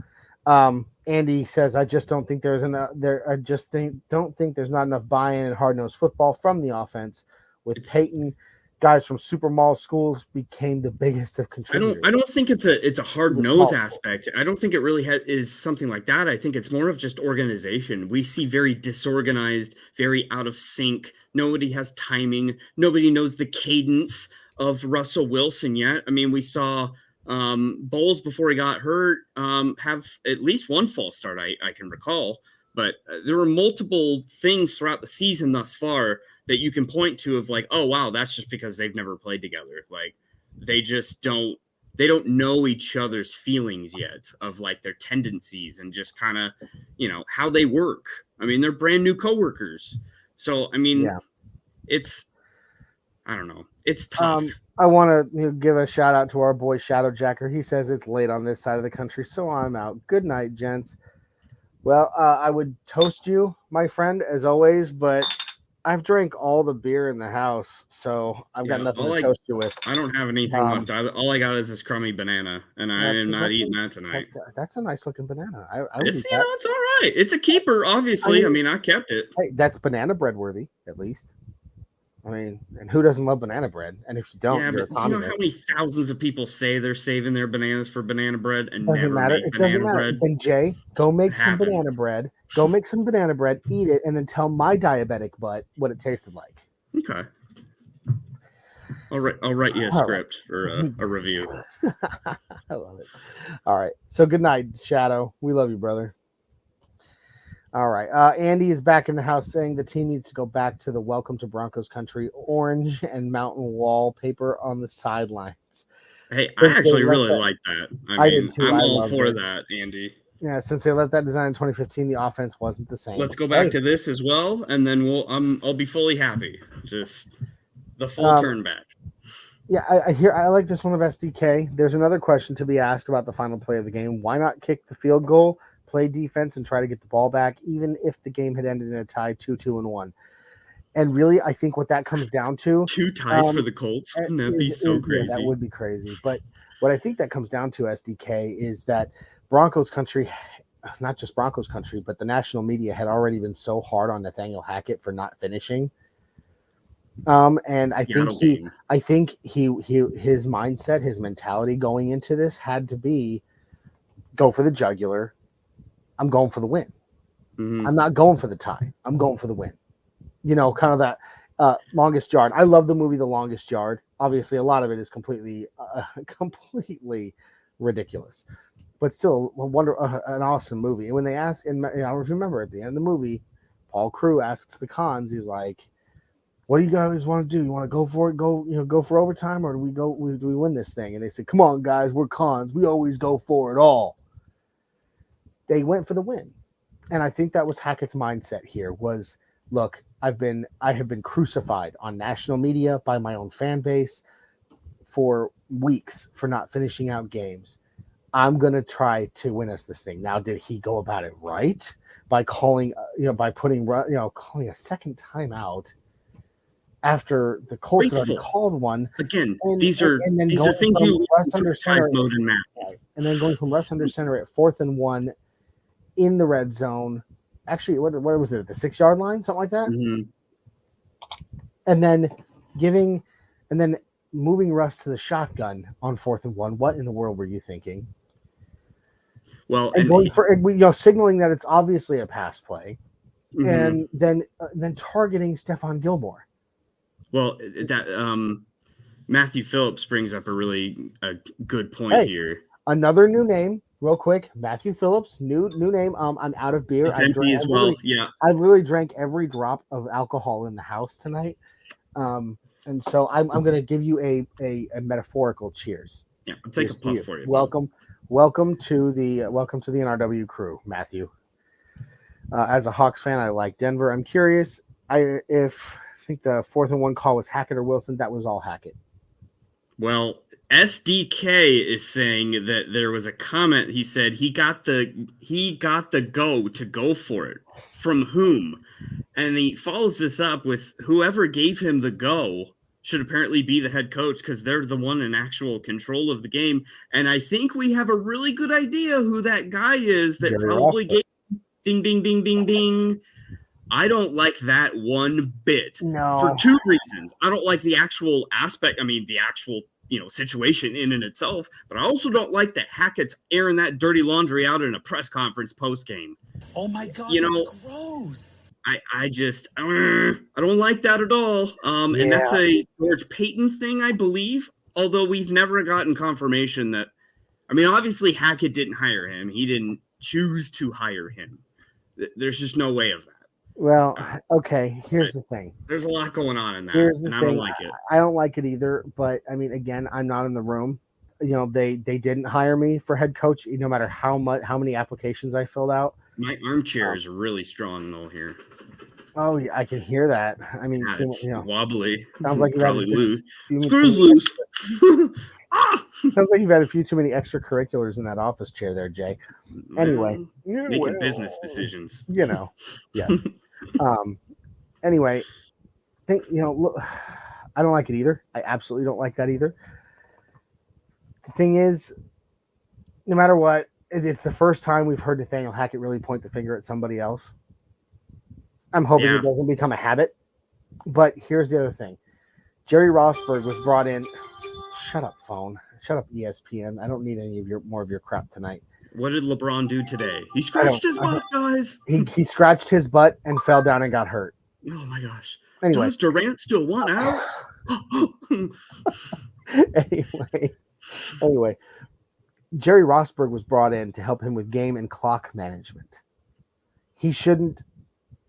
Andy says, I just don't think there's enough there. I just don't think there's not enough buy-in and hard-nosed football from the offense. With Peyton, guys from super mall schools became the biggest of contributors. I don't think it's a hard nose aspect. I don't think it really is something like that. I think it's more of just organization. We see very disorganized, very out of sync. Nobody has timing. Nobody knows the cadence of Russell Wilson yet. I mean, we saw Bowles, before he got hurt, have at least one false start I can recall. But there were multiple things throughout the season thus far that you can point to of like, oh, wow, that's just because they've never played together. Like, they don't know each other's feelings yet, of like their tendencies and just kind of, how they work. I mean, they're brand new coworkers. So, I mean, I don't know. It's tough. I want to give a shout out to our boy Shadow Jacker. He says it's late on this side of the country, so I'm out. Good night, gents. Well, I would toast you, my friend, as always, but I've drank all the beer in the house, so I've got nothing to toast you with. I don't have anything left. All I got is this crummy banana, and I am not eating that tonight. That's a nice looking banana. It's all right. It's a keeper, obviously. I mean, I kept it. Hey, that's banana bread worthy, at least. I mean, and who doesn't love banana bread? And if you don't, you're a communist. You know how many thousands of people say they're saving their bananas for banana bread and doesn't matter. It doesn't matter. And Jay, go make some banana bread. Go make some banana bread, eat it, and then tell my diabetic butt what it tasted like. Okay. I'll write you a script or a review. I love it. All right. So good night, Shadow. We love you, brother. All right. Andy is back in the house saying the team needs to go back to the Welcome to Broncos Country orange and mountain wallpaper on the sidelines. Hey, I actually really like that. I mean, I'm all for that, Andy. Yeah, since they let that design in 2015, the offense wasn't the same. Let's go back to this as well, and then I'll be fully happy. Just the full turn back. Yeah, I like this one of SDK. There's another question to be asked about the final play of the game. Why not kick the field goal, play defense, and try to get the ball back, even if the game had ended in a tie 2-2-1? And really, I think what that comes down to 2 ties for the Colts. That'd be so crazy. Yeah, that would be crazy. But What I think that comes down to, SDK, is that Broncos Country, not just Broncos Country, but the national media had already been so hard on Nathaniel Hackett for not finishing. And I think his mindset, his mentality going into this had to be go for the jugular. I'm going for the win. Mm-hmm. I'm not going for the tie. I'm going for the win. You know, kind of that Longest Yard. I love the movie The Longest Yard. Obviously, a lot of it is completely ridiculous, but still an awesome movie. And when they ask, and I remember at the end of the movie, Paul Crew asks the cons, he's like, "What do you guys want to do? You want to go for it? Go for overtime, or do we win this thing?" And they said, "Come on, guys, we're cons. We always go for it all." They went for the win, and I think that was Hackett's mindset here. Was, look, I have been crucified on national media by my own fan base for weeks for not finishing out games. I'm gonna try to win us this thing. Now, did he go about it right by calling, calling a second timeout after the Colts already called one? Again, these are things you rush under center mode and map. And then going from rush under center at 4th and 1 in the red zone. Actually, what was it? The 6-yard line, something like that. Mm-hmm. And then moving Russ to the shotgun on 4th and 1. What in the world were you thinking? Well, and going for signaling that it's obviously a pass play, and then targeting Stephon Gilmore. Well, that Matthew Phillips brings up a good point here. Another new name. Real quick, Matthew Phillips, new name. I'm out of beer. It's empty as well. I've really drank every drop of alcohol in the house tonight, and so I'm going to give you a metaphorical cheers. Yeah, I'll take a puff for you. Welcome to the NRW crew, Matthew. As a Hawks fan, I like Denver. I'm curious. I think the 4th and 1 call was Hackett or Wilson. That was all Hackett. Well, SDK is saying that there was a comment. He said he got the go for it. From whom? And he follows this up with whoever gave him the go should apparently be the head coach because they're the one in actual control of the game. And I think we have a really good idea who that guy is that Jerry probably Rosberg. Ding, ding, ding, ding, ding. I don't like that one bit. No. For two reasons. I don't like the actual aspect. I mean, the actual situation in and itself, but I also don't like that Hackett's airing that dirty laundry out in a press conference post game. Oh my God, that's gross. I don't like that at all. And that's a George Payton thing, I believe. Although we've never gotten confirmation that. I mean, obviously Hackett didn't hire him. He didn't choose to hire him. There's just no way of that. Well, okay. Here's the thing. There's a lot going on in that, and I don't like it. I don't like it either. But I mean, again, I'm not in the room. They didn't hire me for head coach. No matter how many applications I filled out. My armchair is really strong though here. Oh, yeah, I can hear that. I mean, it's wobbly. Sounds like you probably loose. Screws loose. Sounds like you've had a few too many extracurriculars in that office chair there, Jay. Anyway, making business decisions. Yeah. Anyway, look, I don't like it either. I absolutely don't like that either. The thing is, no matter what, it's the first time we've heard Nathaniel Hackett really point the finger at somebody else. I'm hoping it doesn't become a habit. But here's the other thing. Jerry Rosberg was brought in. Shut up, phone. Shut up, ESPN. I don't need any of more of your crap tonight. What did LeBron do today? He scratched his butt, guys. He scratched his butt and fell down and got hurt. Oh, my gosh. Anyway. Does Durant still want out? Anyway, Jerry Rosberg was brought in to help him with game and clock management. He shouldn't,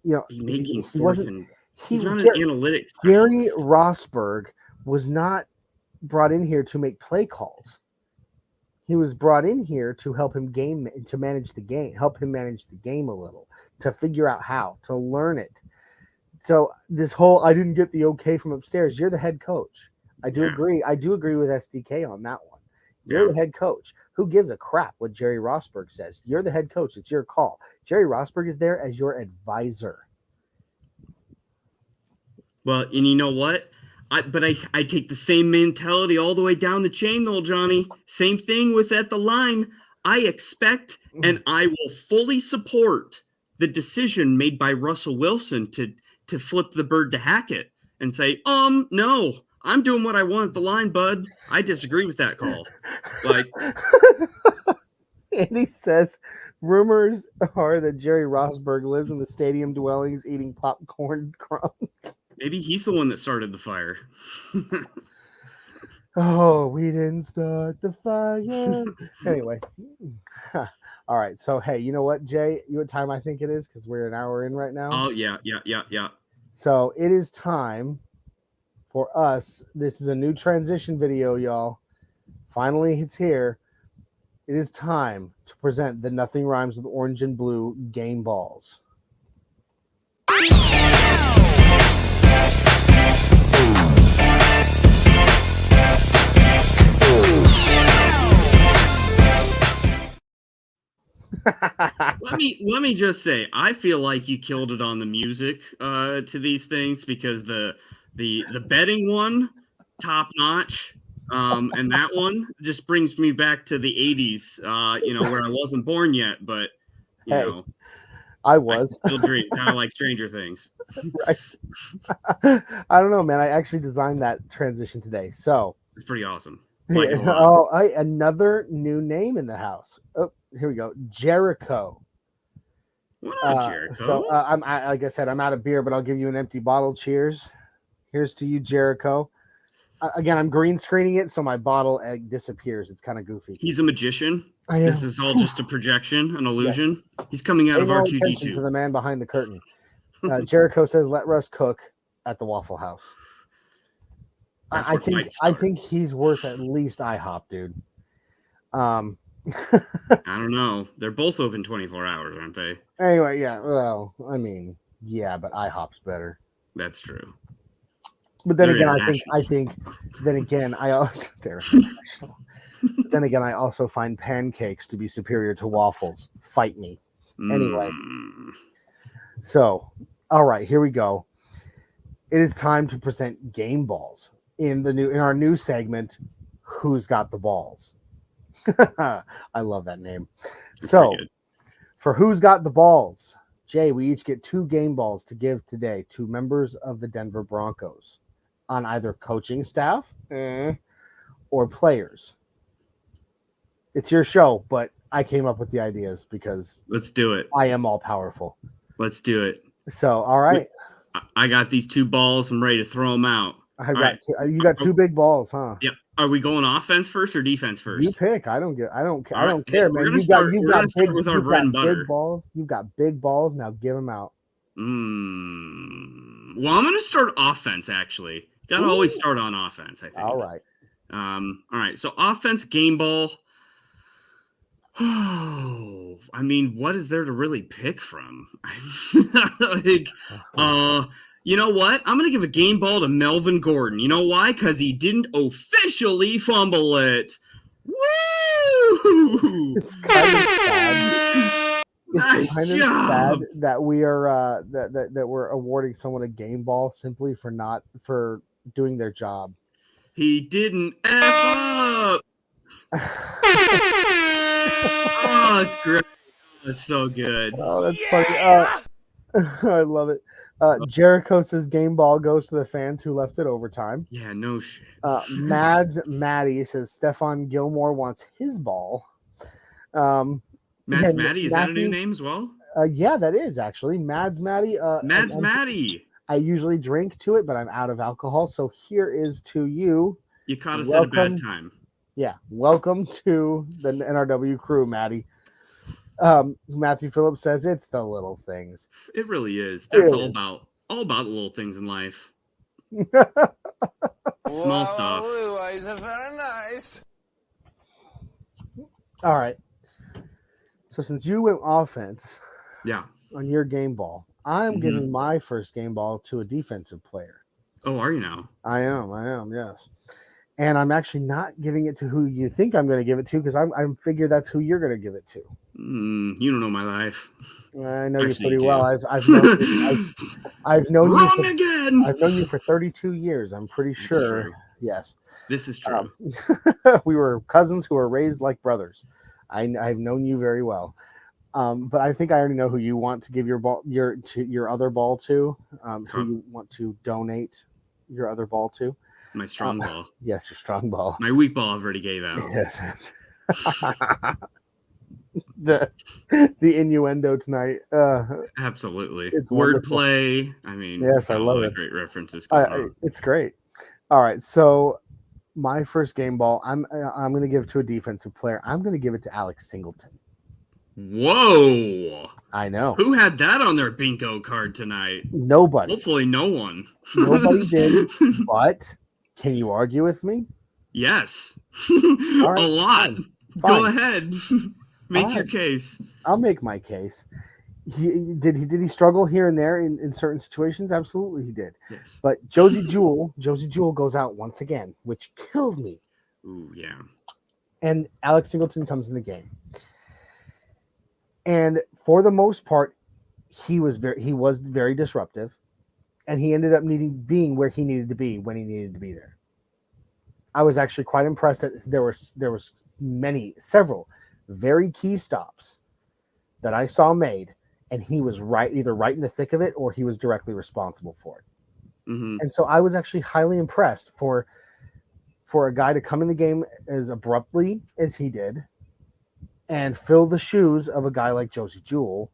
he's not an analytics. Jerry Rosberg was not brought in here to make play calls. He was brought in here to help him manage the game a little, to figure out how to learn it. So this whole, I didn't get the okay from upstairs. You're the head coach. I do agree. I do agree with SDK on that one. You're the head coach. Who gives a crap what Jerry Rosberg says? You're the head coach. It's your call. Jerry Rosberg is there as your advisor. Well, and you know what? I take the same mentality all the way down the chain, though, Johnny. Same thing with at the line. I expect and I will fully support the decision made by Russell Wilson to flip the bird to Hackett and say, no, I'm doing what I want at the line, bud. I disagree with that call. Like, and he says, rumors are that Jerry Rosberg lives in the stadium dwellings eating popcorn crumbs. maybe he's the one that started the fire. Oh, we didn't start the fire. Anyway. All right. So, hey, you know what, Jay? You know what time I think it is? Because we're an hour in right now. Oh, yeah. So it is time for us. This is a new transition video, y'all. Finally, it's here. It is time to present the Nothing Rhymes with Orange and Blue game balls. Let me just say, I feel like you killed it on the music to these things, because the betting one, top notch, and that one just brings me back to the 80s, where I wasn't born yet, but you know, I was I still dream, kind of like Stranger Things. Right. I don't know, man. I actually designed that transition today, so It's pretty awesome. Another new name in the house. Oh, here we go, Jericho. What up, Jericho? So like I said, I'm out of beer, but I'll give you an empty bottle. Cheers. Here's to you, Jericho. Again, I'm green screening it, so my bottle disappears. It's kind of goofy. He's a magician. I am. This is all just a projection, an illusion. Yeah. He's coming out of R2-D2. To the man behind the curtain. Jericho says, "Let Russ cook at the Waffle House." I think he's worth at least IHOP, dude. I don't know. They're both open 24 hours, aren't they? Anyway, yeah. Well, I mean, yeah, but IHOP's better. That's true. But then again, I also find pancakes to be superior to waffles. Fight me. Anyway. So, all right, here we go. It is time to present game balls in our new segment, Who's Got the Balls? I love that name. So, for Who's Got the Balls, Jay, we each get 2 game balls to give today to members of the Denver Broncos on either coaching staff or players. It's your show, but I came up with the ideas because let's do it. I am all powerful. Let's do it. So, all right. I got these 2 balls. I'm ready to throw them out. You got 2 big balls, huh? Yep. Are we going offense first or defense first? You pick. I don't care, man. You've got big balls. You've got big balls. Now give them out. Well, I'm going to start offense, actually. Got to always start on offense, I think. All right. All right. So offense game ball. Oh, I mean, what is there to really pick from? You know what? I'm going to give a game ball to Melvin Gordon. You know why? Because he didn't officially fumble it. Woo! It's kind of sad. It's kind of sad that we are that we're awarding someone a game ball simply for doing their job. He didn't F up. Oh, it's great. That's so good. Oh, that's funny. I love it. Jericho says game ball goes to the fans who left it overtime. Yeah, no shit. Maddie says Stephon Gilmore wants his ball. Mads Maddie, is that a new name as well? Yeah, that is actually Mads Maddie. Maddie. I usually drink to it, but I'm out of alcohol. So here is to you. You caught us at a bad time. Yeah, welcome to the NRW crew, Maddie. Matthew Phillips says it's the little things. It really is. That's all about the little things in life. Small stuff. You guys are very nice. All right. So since you went offense, on your game ball, I'm giving my first game ball to a defensive player. Oh, are you now? I am. Yes. And I'm actually not giving it to who you think I'm going to give it to because I figure that's who you're going to give it to. You don't know my life. I know Actually, you pretty you well. do. I've known you. Wrong again. I've known you for 32 years. I'm pretty That's sure. true. Yes. This is true. We were cousins who were raised like brothers. I've known you very well. But I think I already know who you want to give your ball, your other ball to. Who you want to donate your other ball to. My strong ball. Yes, your strong ball. My weak ball I've already gave out. Yes. the innuendo tonight. Absolutely. It's wonderful. Wordplay. I mean, yes, I got a love lot it. of great references going on. It's great. All right, so my first game ball, I'm going to give to a defensive player. I'm going to give it to Alex Singleton. Whoa! I know. Who had that on their bingo card tonight? Nobody. Hopefully, no one. Nobody did. But can you argue with me? Yes. Right, a lot. fine. Go ahead. Make your right. case. I'll make my case. Did he struggle here and there in certain situations? Absolutely, he did. Yes. But Josie Jewell goes out once again, which killed me. Ooh, yeah. And Alex Singleton comes in the game. And for the most part, he was very disruptive, and he ended up being where he needed to be when he needed to be there. I was actually quite impressed that there was several very key stops that I saw made, and he was either right in the thick of it or he was directly responsible for it. Mm-hmm. And so I was actually highly impressed for a guy to come in the game as abruptly as he did and fill the shoes of a guy like Josie Jewell,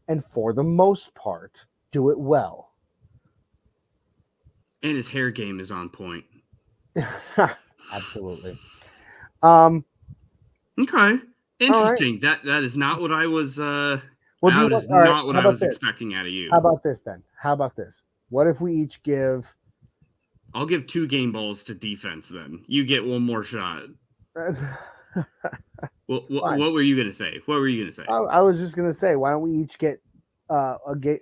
and for the most part, do it well. And his hair game is on point. Absolutely. Okay. Interesting. Right. That is not what I was not what I was expecting out of you. How about this then? How about this? What if we each give I'll give 2 game balls to defense then. You get one more shot. What were you going to say? What were you going to say? I was just going to say, why don't we each get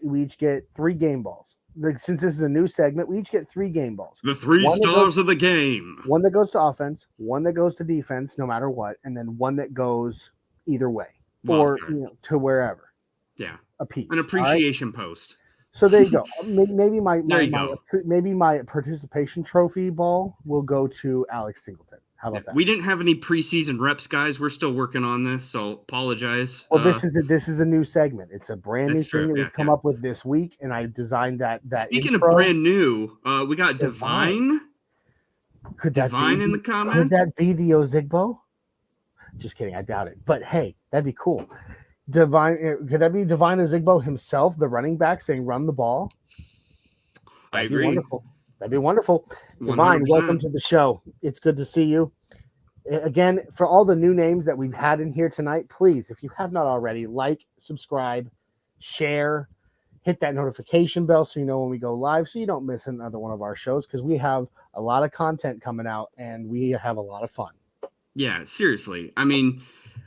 we each get 3 game balls. Since this is a new segment, we each get 3 game balls. The 3 stars of the game. One that goes to offense, one that goes to defense, no matter what, and then one that goes either way or to wherever. Yeah, a piece. An appreciation post. So there you go. Maybe my participation trophy ball will go to Alex Singleton. How about that? We didn't have any preseason reps, guys. We're still working on this, so apologize. Well, this is a new segment. It's a brand new thing that we've come up with this week, and I designed that. Speaking of brand new, we got Divine. Could that Divine be in the comments? Could that be the Ozigbo? Just kidding. I doubt it. But hey, that'd be cool. Divine, could that be Divine Ozigbo himself, the running back, saying "run the ball"? I agree. Wonderful. That'd be wonderful. 100%. Divine, welcome to the show. It's good to see you. Again, for all the new names that we've had in here tonight, please, if you have not already, like, subscribe, share, hit that notification bell so you know when we go live so you don't miss another one of our shows, because we have a lot of content coming out and we have a lot of fun. Yeah, seriously. I mean,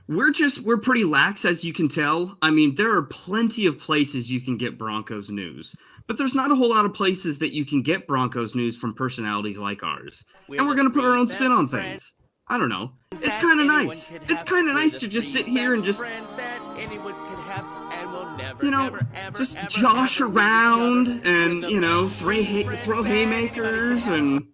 we're pretty lax, as you can tell. I mean, there are plenty of places you can get Broncos news, but there's not a whole lot of places that you can get Broncos news from personalities like ours. And we're going to put our own spin on things. I don't know. It's kind of nice. It's kind of nice to just sit here and just, just josh around and, throw haymakers and,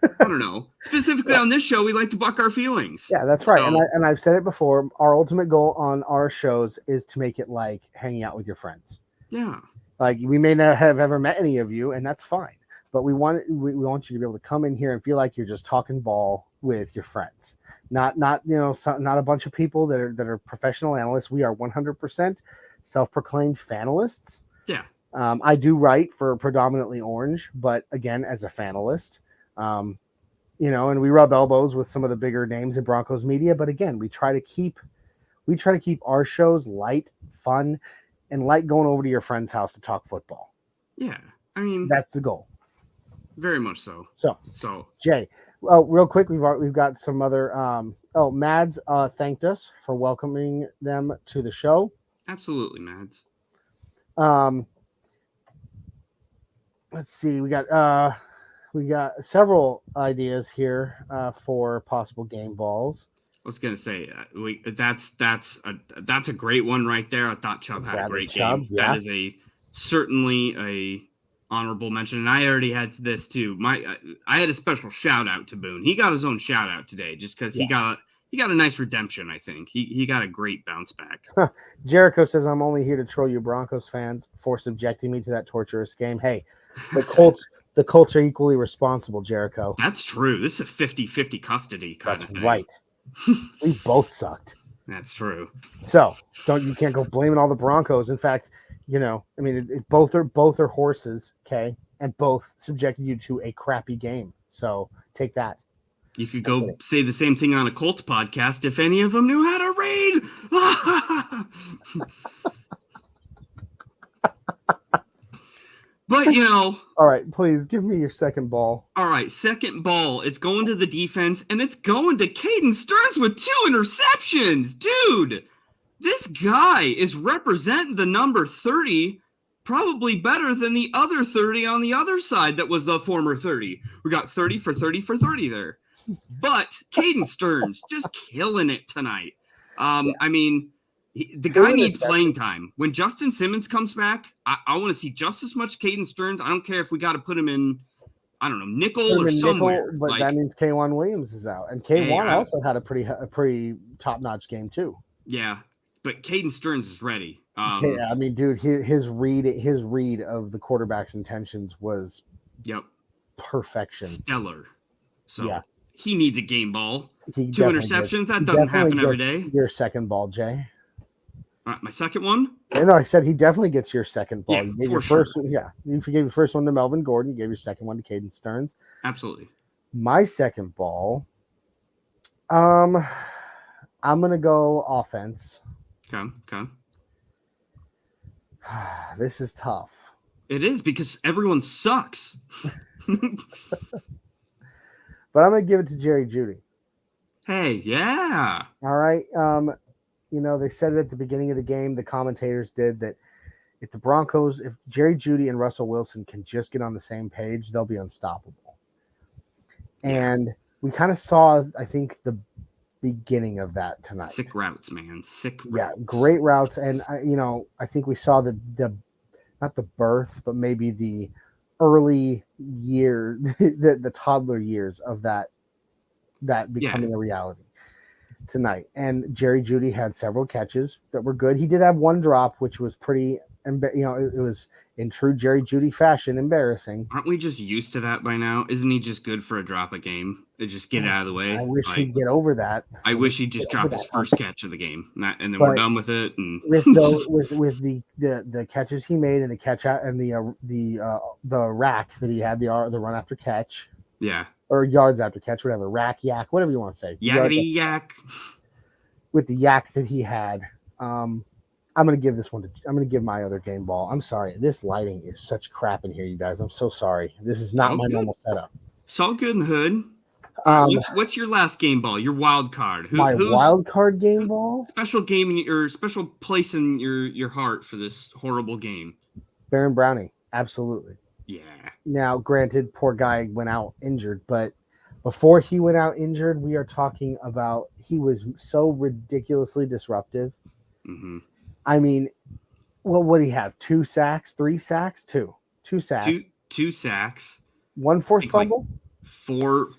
I don't know. Specifically on this show, we like to buck our feelings. Yeah, that's right. And I've said it before. Our ultimate goal on our shows is to make it like hanging out with your friends. Yeah. Like, we may not have ever met any of you, and that's fine. But we want you to be able to come in here and feel like you're just talking ball with your friends. Not a bunch of people that are professional analysts. We are 100% self-proclaimed fanalists. Yeah. I do write for predominantly Orange, but again, as a fanalist. And we rub elbows with some of the bigger names in Broncos media, but again, we try to keep our shows light, fun, and like going over to your friend's house to talk football. Yeah, I mean, that's the goal. Very much so. So Jay, real quick, we've got some other. Mads thanked us for welcoming them to the show. Absolutely, Mads. Let's see, we got several ideas here for possible game balls. was gonna say that's a great one right there. I thought Chubb had a Bradley great Chubb, game. yeah. That is certainly a honorable mention, and I already had this too. I had a special shout out to Boone. He got his own shout out today just because he got a nice redemption. I think he got a great bounce back. Jericho says, I'm only here to troll you Broncos fans for subjecting me to that torturous game. Hey, the Colts are equally responsible, Jericho. That's true. This is a 50-50 custody kind of thing. Right. We both sucked. That's true. So you can't go blaming all the Broncos. In fact, both are horses, okay, and both subjected you to a crappy game. So take that. You could go say the same thing on a Colts podcast if any of them knew how to read. But, all right, please give me your second ball. All right, second ball. It's going to the defense, and it's going to Caden Stearns with 2 interceptions. Dude, this guy is representing the number 30 probably better than the other 30 on the other side that was the former 30. We got 30 for 30 for 30 there. But Caden Stearns just killing it tonight. The guy needs playing time. When Justin Simmons comes back, I want to see just as much Caden Stearns. I don't care if we got to put him in, I don't know, nickel or somewhere. But that means K'Wan Williams is out. And K'Wan also had a pretty top-notch game, too. Yeah, but Caden Stearns is ready. Dude, his read of the quarterback's intentions was perfection. Stellar. So yeah. He needs a game ball. 2 interceptions. That doesn't happen every day. Your second ball, Jay. All right, my second one? No, I said he definitely gets your second ball. Yeah, you gave for your sure. first one, you gave the first one to Melvin Gordon. You gave your second one to Caden Stearns. Absolutely. My second ball, I'm going to go offense. Okay. This is tough. It is because everyone sucks. But I'm going to give it to Jerry Jeudy. Hey, yeah. All right. They said it at the beginning of the game, the commentators did, that if Jerry Jeudy and Russell Wilson can just get on the same page, they'll be unstoppable. And we kind of saw, I think, the beginning of that tonight. Sick routes, man. Sick routes. Yeah, great routes. And, I think we saw the not the birth, but maybe the early year, the toddler years of that becoming a reality tonight. And Jerry Jeudy had several catches that were good. He did have one drop, which was pretty, it was in true Jerry Jeudy fashion embarrassing. Aren't we just used to that by now? Isn't he just good for a drop a game? Just get it out of the way. I wish he'd get over that. I wish he'd just drop his first catch of the game, and then we're done with it. And with the catches he made and the catch out and the rack that he had, the run after catch, or yards after catch, whatever, rack, yak, whatever you want to say, yakety yak. With the yak that he had, I'm gonna give my other game ball. I'm sorry, this lighting is such crap in here, you guys. I'm so sorry. This is not my normal setup. It's all good in the hood. What's your last game ball? Your wild card? Who's wild card game ball? Special game or special place in your heart for this horrible game? Baron Browning, absolutely. Yeah. Now, granted, poor guy went out injured, but before he went out injured, we are talking about he was so ridiculously disruptive. Mm-hmm. I mean, what did he have? 2 sacks, 3 sacks, 2 sacks, 2 sacks, 1 forced fumble. 4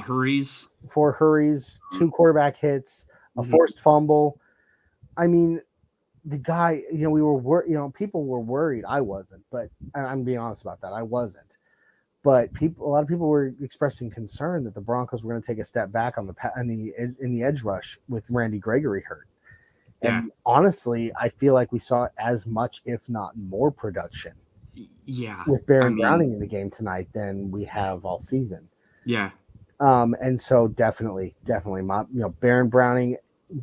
hurries. 4 hurries, 2 quarterback hits, a forced fumble. I mean, the guy, we were people were worried. I wasn't, but I'm being honest about that. I wasn't. But a lot of people were expressing concern that the Broncos were going to take a step back in the edge rush with Randy Gregory hurt. Yeah. And honestly, I feel like we saw as much, if not more, production. Yeah, with Baron Browning in the game tonight than we have all season. Yeah. And so definitely, Baron Browning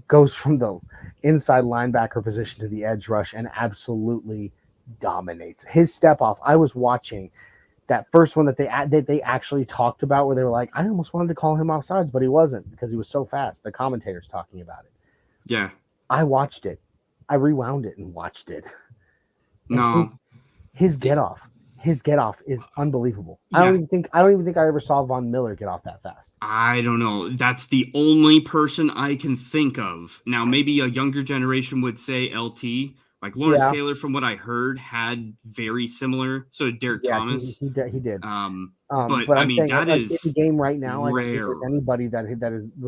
goes from the inside linebacker position to the edge rush and absolutely dominates. His step off. I was watching that first one that they actually talked about where they were like, I almost wanted to call him offsides, but he wasn't because he was so fast. The commentators talking about it. Yeah. I watched it. I rewound it and watched it. And no. his get off his get off is unbelievable. Yeah. I don't even think I ever saw Von Miller get off that fast. I don't know. That's the only person I can think of. Now, maybe a younger generation would say LT. Like Lawrence Taylor, from what I heard, had very similar. So did Derek Thomas. He did. But I mean, saying, that like, is in the game right now. rare. I don't think there's anybody that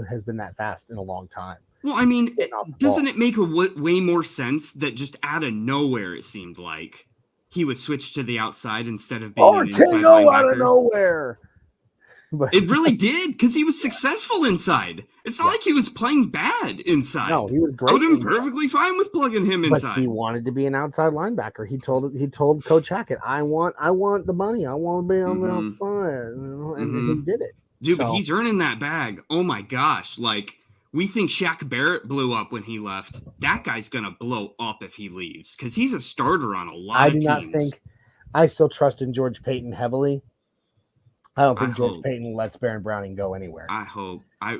has been that fast in a long time. Well, I mean, doesn't it make way more sense that just out of nowhere it seemed like he would switch to the outside instead of being an inside linebacker? Out of nowhere. But it really did, because he was successful inside. It's not like he was playing bad inside. No, he was great. I would have been perfectly fine with plugging him inside. But he wanted to be an outside linebacker. He told Coach Hackett, I want the money. I want to be on the outside. And he did it. Dude, but he's earning that bag. Oh my gosh. Like, we think Shaq Barrett blew up when he left. That guy's going to blow up if he leaves, because he's a starter on a lot of teams. I do not think – I still trust in George Payton heavily. I don't think George Payton lets Baron Browning go anywhere. I hope. I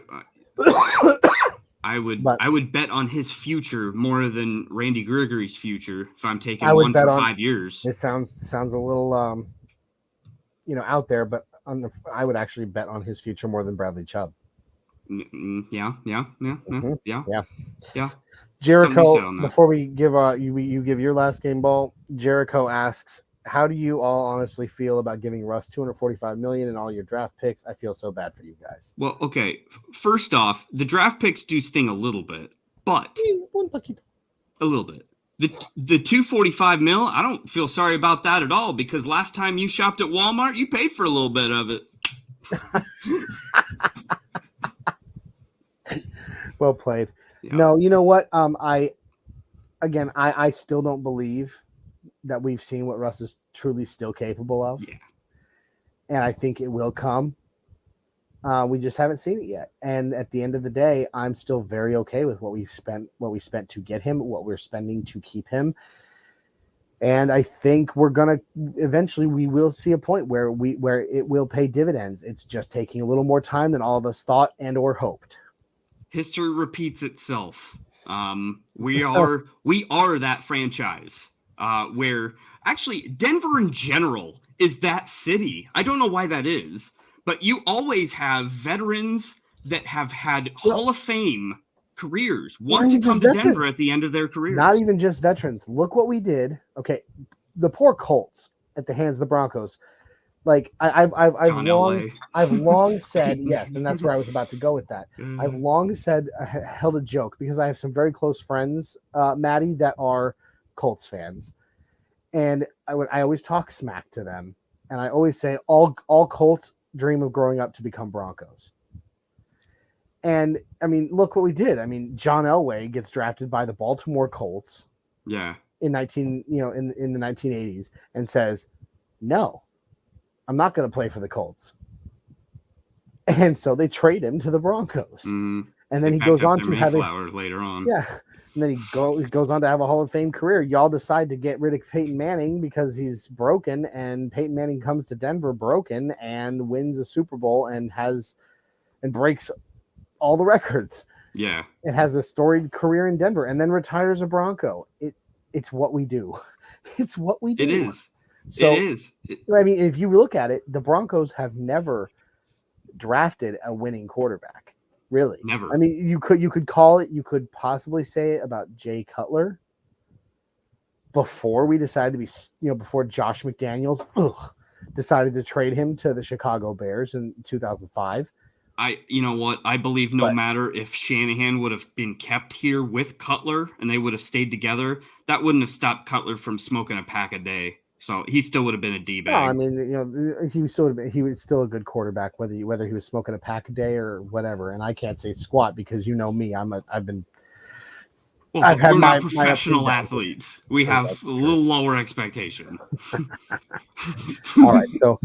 would bet on his future more than Randy Gregory's future if I'm taking one for 5 years. It sounds a little out there, but I would actually bet on his future more than Bradley Chubb. Yeah. Jericho, before we give you give your last game ball, Jericho asks, how do you all honestly feel about giving Russ $245 million and all your draft picks? I feel so bad for you guys. Well, okay. First off, the draft picks do sting a little bit, but a little bit. The $245 million, I don't feel sorry about that at all, because last time you shopped at Walmart, you paid for a little bit of it. Well played. Yeah. No, you know what? I still don't believe that we've seen what Russ is truly still capable of. Yeah. And I think it will come. We just haven't seen it yet. And at the end of the day, I'm still very okay with what we spent to get him, what we're spending to keep him. And I think we will see a point where it will pay dividends. It's just taking a little more time than all of us thought and or hoped. History repeats itself. We are that franchise. Where actually Denver in general is that city. I don't know why that is, but you always have veterans that have had Hall of Fame careers want to come to Denver at the end of their careers. Not even just veterans. Look what we did. Okay, the poor Colts at the hands of the Broncos. Like I've long said yes, and that's where I was about to go with that. I've long said held a joke because I have some very close friends, Maddie, that are Colts fans, and I always talk smack to them, and I always say all Colts dream of growing up to become Broncos. And I mean, look what we did. I mean, John Elway gets drafted by the Baltimore Colts, in the 1980s, and says, "No, I'm not going to play for the Colts." And so they trade him to the Broncos, and then he goes on to have later on. Yeah. And then he goes on to have a Hall of Fame career. Y'all decide to get rid of Peyton Manning because he's broken, and Peyton Manning comes to Denver broken and wins a Super Bowl and breaks all the records. Yeah. It has a storied career in Denver and then retires a Bronco. It's what we do. It's what we do. It is. So, it is. I mean, if you look at it, the Broncos have never drafted a winning quarterback. Really? Never. I mean, you could call it, you could possibly say it about Jay Cutler before we decided to be, before Josh McDaniels decided to trade him to the Chicago Bears in 2005. You know what? I believe no matter if Shanahan would have been kept here with Cutler and they would have stayed together, that wouldn't have stopped Cutler from smoking a pack a day. So he still would have been a D-bag. No, I mean, he was still a good quarterback, whether he was smoking a pack a day or whatever. And I can't say squat because you know me, I've had my professional athletes. We have a little lower expectation. All right, so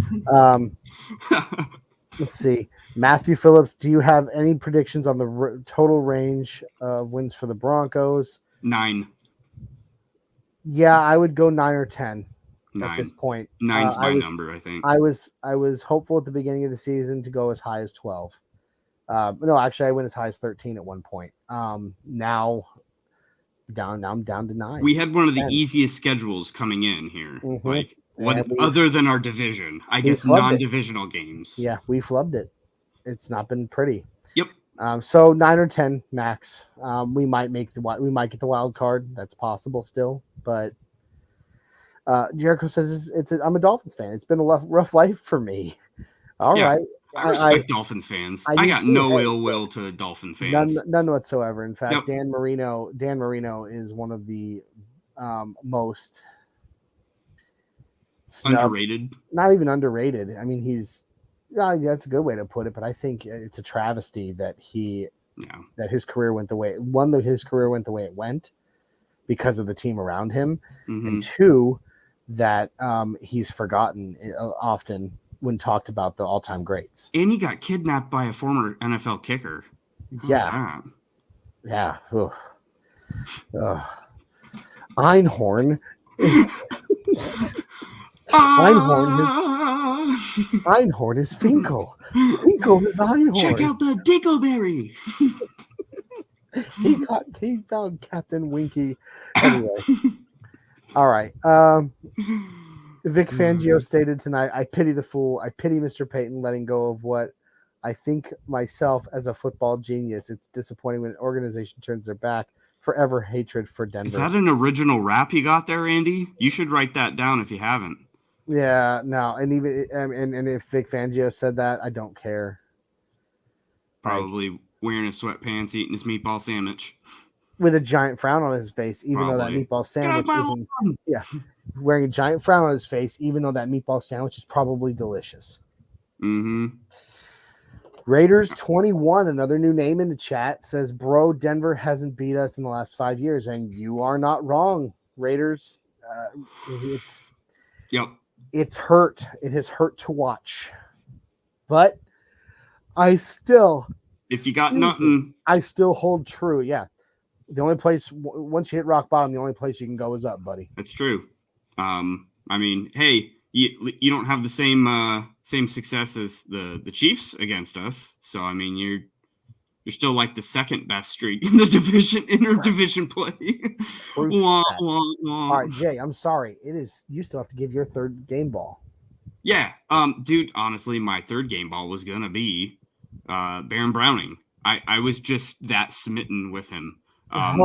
let's see, Matthew Phillips. Do you have any predictions on the total range of wins for the Broncos? 9. Yeah, I would go 9 or 10. 9. At this point. 9's my number, I think. I was hopeful at the beginning of the season to go as high as 12. No, actually, I went as high as 13 at one point. Now I'm down to 9. We had one of the easiest schedules coming in here. Mm-hmm. Like Other than our division, I guess non-divisional games. Yeah, we flubbed it. It's not been pretty. Yep. So 9 or 10 max. We might get the wild card. That's possible still, but Jericho says I'm a Dolphins fan. It's been a rough life for me. All right. I respect Dolphins fans. I got no ill will to Dolphin fans. None whatsoever. In fact, Dan Marino is one of the most underrated. Not even underrated. I mean, that's a good way to put it, but I think it's a travesty that his career went the way it went because of the team around him, and two, that he's forgotten often when talked about the all-time greats. And he got kidnapped by a former NFL kicker. Yeah. Ugh. Einhorn. Einhorn is Finkel. Finkel is Einhorn. Check out the Dickleberry. He found Captain Winky. Anyway. All right. Vic Fangio stated tonight, I pity the fool. I pity Mr. Payton letting go of what I think myself as a football genius. It's disappointing when an organization turns their back. Forever hatred for Denver. Is that an original rap you got there, Andy? You should write that down if you haven't. Yeah, no, and even and if Vic Fangio said that, I don't care. Probably wearing his sweatpants, eating his meatball sandwich with a giant frown on his face, even though that meatball sandwich isn't. Yeah, wearing a giant frown on his face, even though that meatball sandwich is probably delicious. Mm-hmm. Raiders 21, another new name in the chat, says, bro, Denver hasn't beat us in the last 5 years, and you are not wrong, Raiders. It's hurt. It has hurt to watch. But if you got nothing, I still hold true. Yeah. The only place, once you hit rock bottom, the only place you can go is up, buddy. That's true. I mean, hey, you don't have the same success as the Chiefs against us. So, I mean, you're still like the second best streak in the interdivision play. Wah, wah, wah. All right, Jay, I'm sorry. You still have to give your third game ball. Yeah. Dude, honestly, my third game ball was going to be Baron Browning. I was just that smitten with him.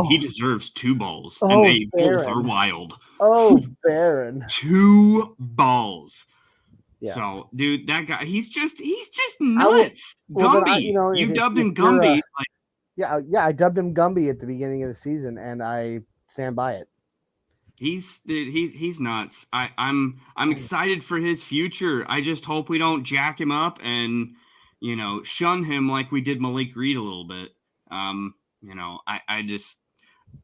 He deserves 2 balls, and they both are wild. Oh, Baron. 2 balls. Yeah. So, dude, that guy, he's just nuts. Gumby. You dubbed him Gumby. I dubbed him Gumby at the beginning of the season, and I stand by it. He's nuts. I'm excited for his future. I just hope we don't jack him up and, shun him like we did Malik Reed a little bit.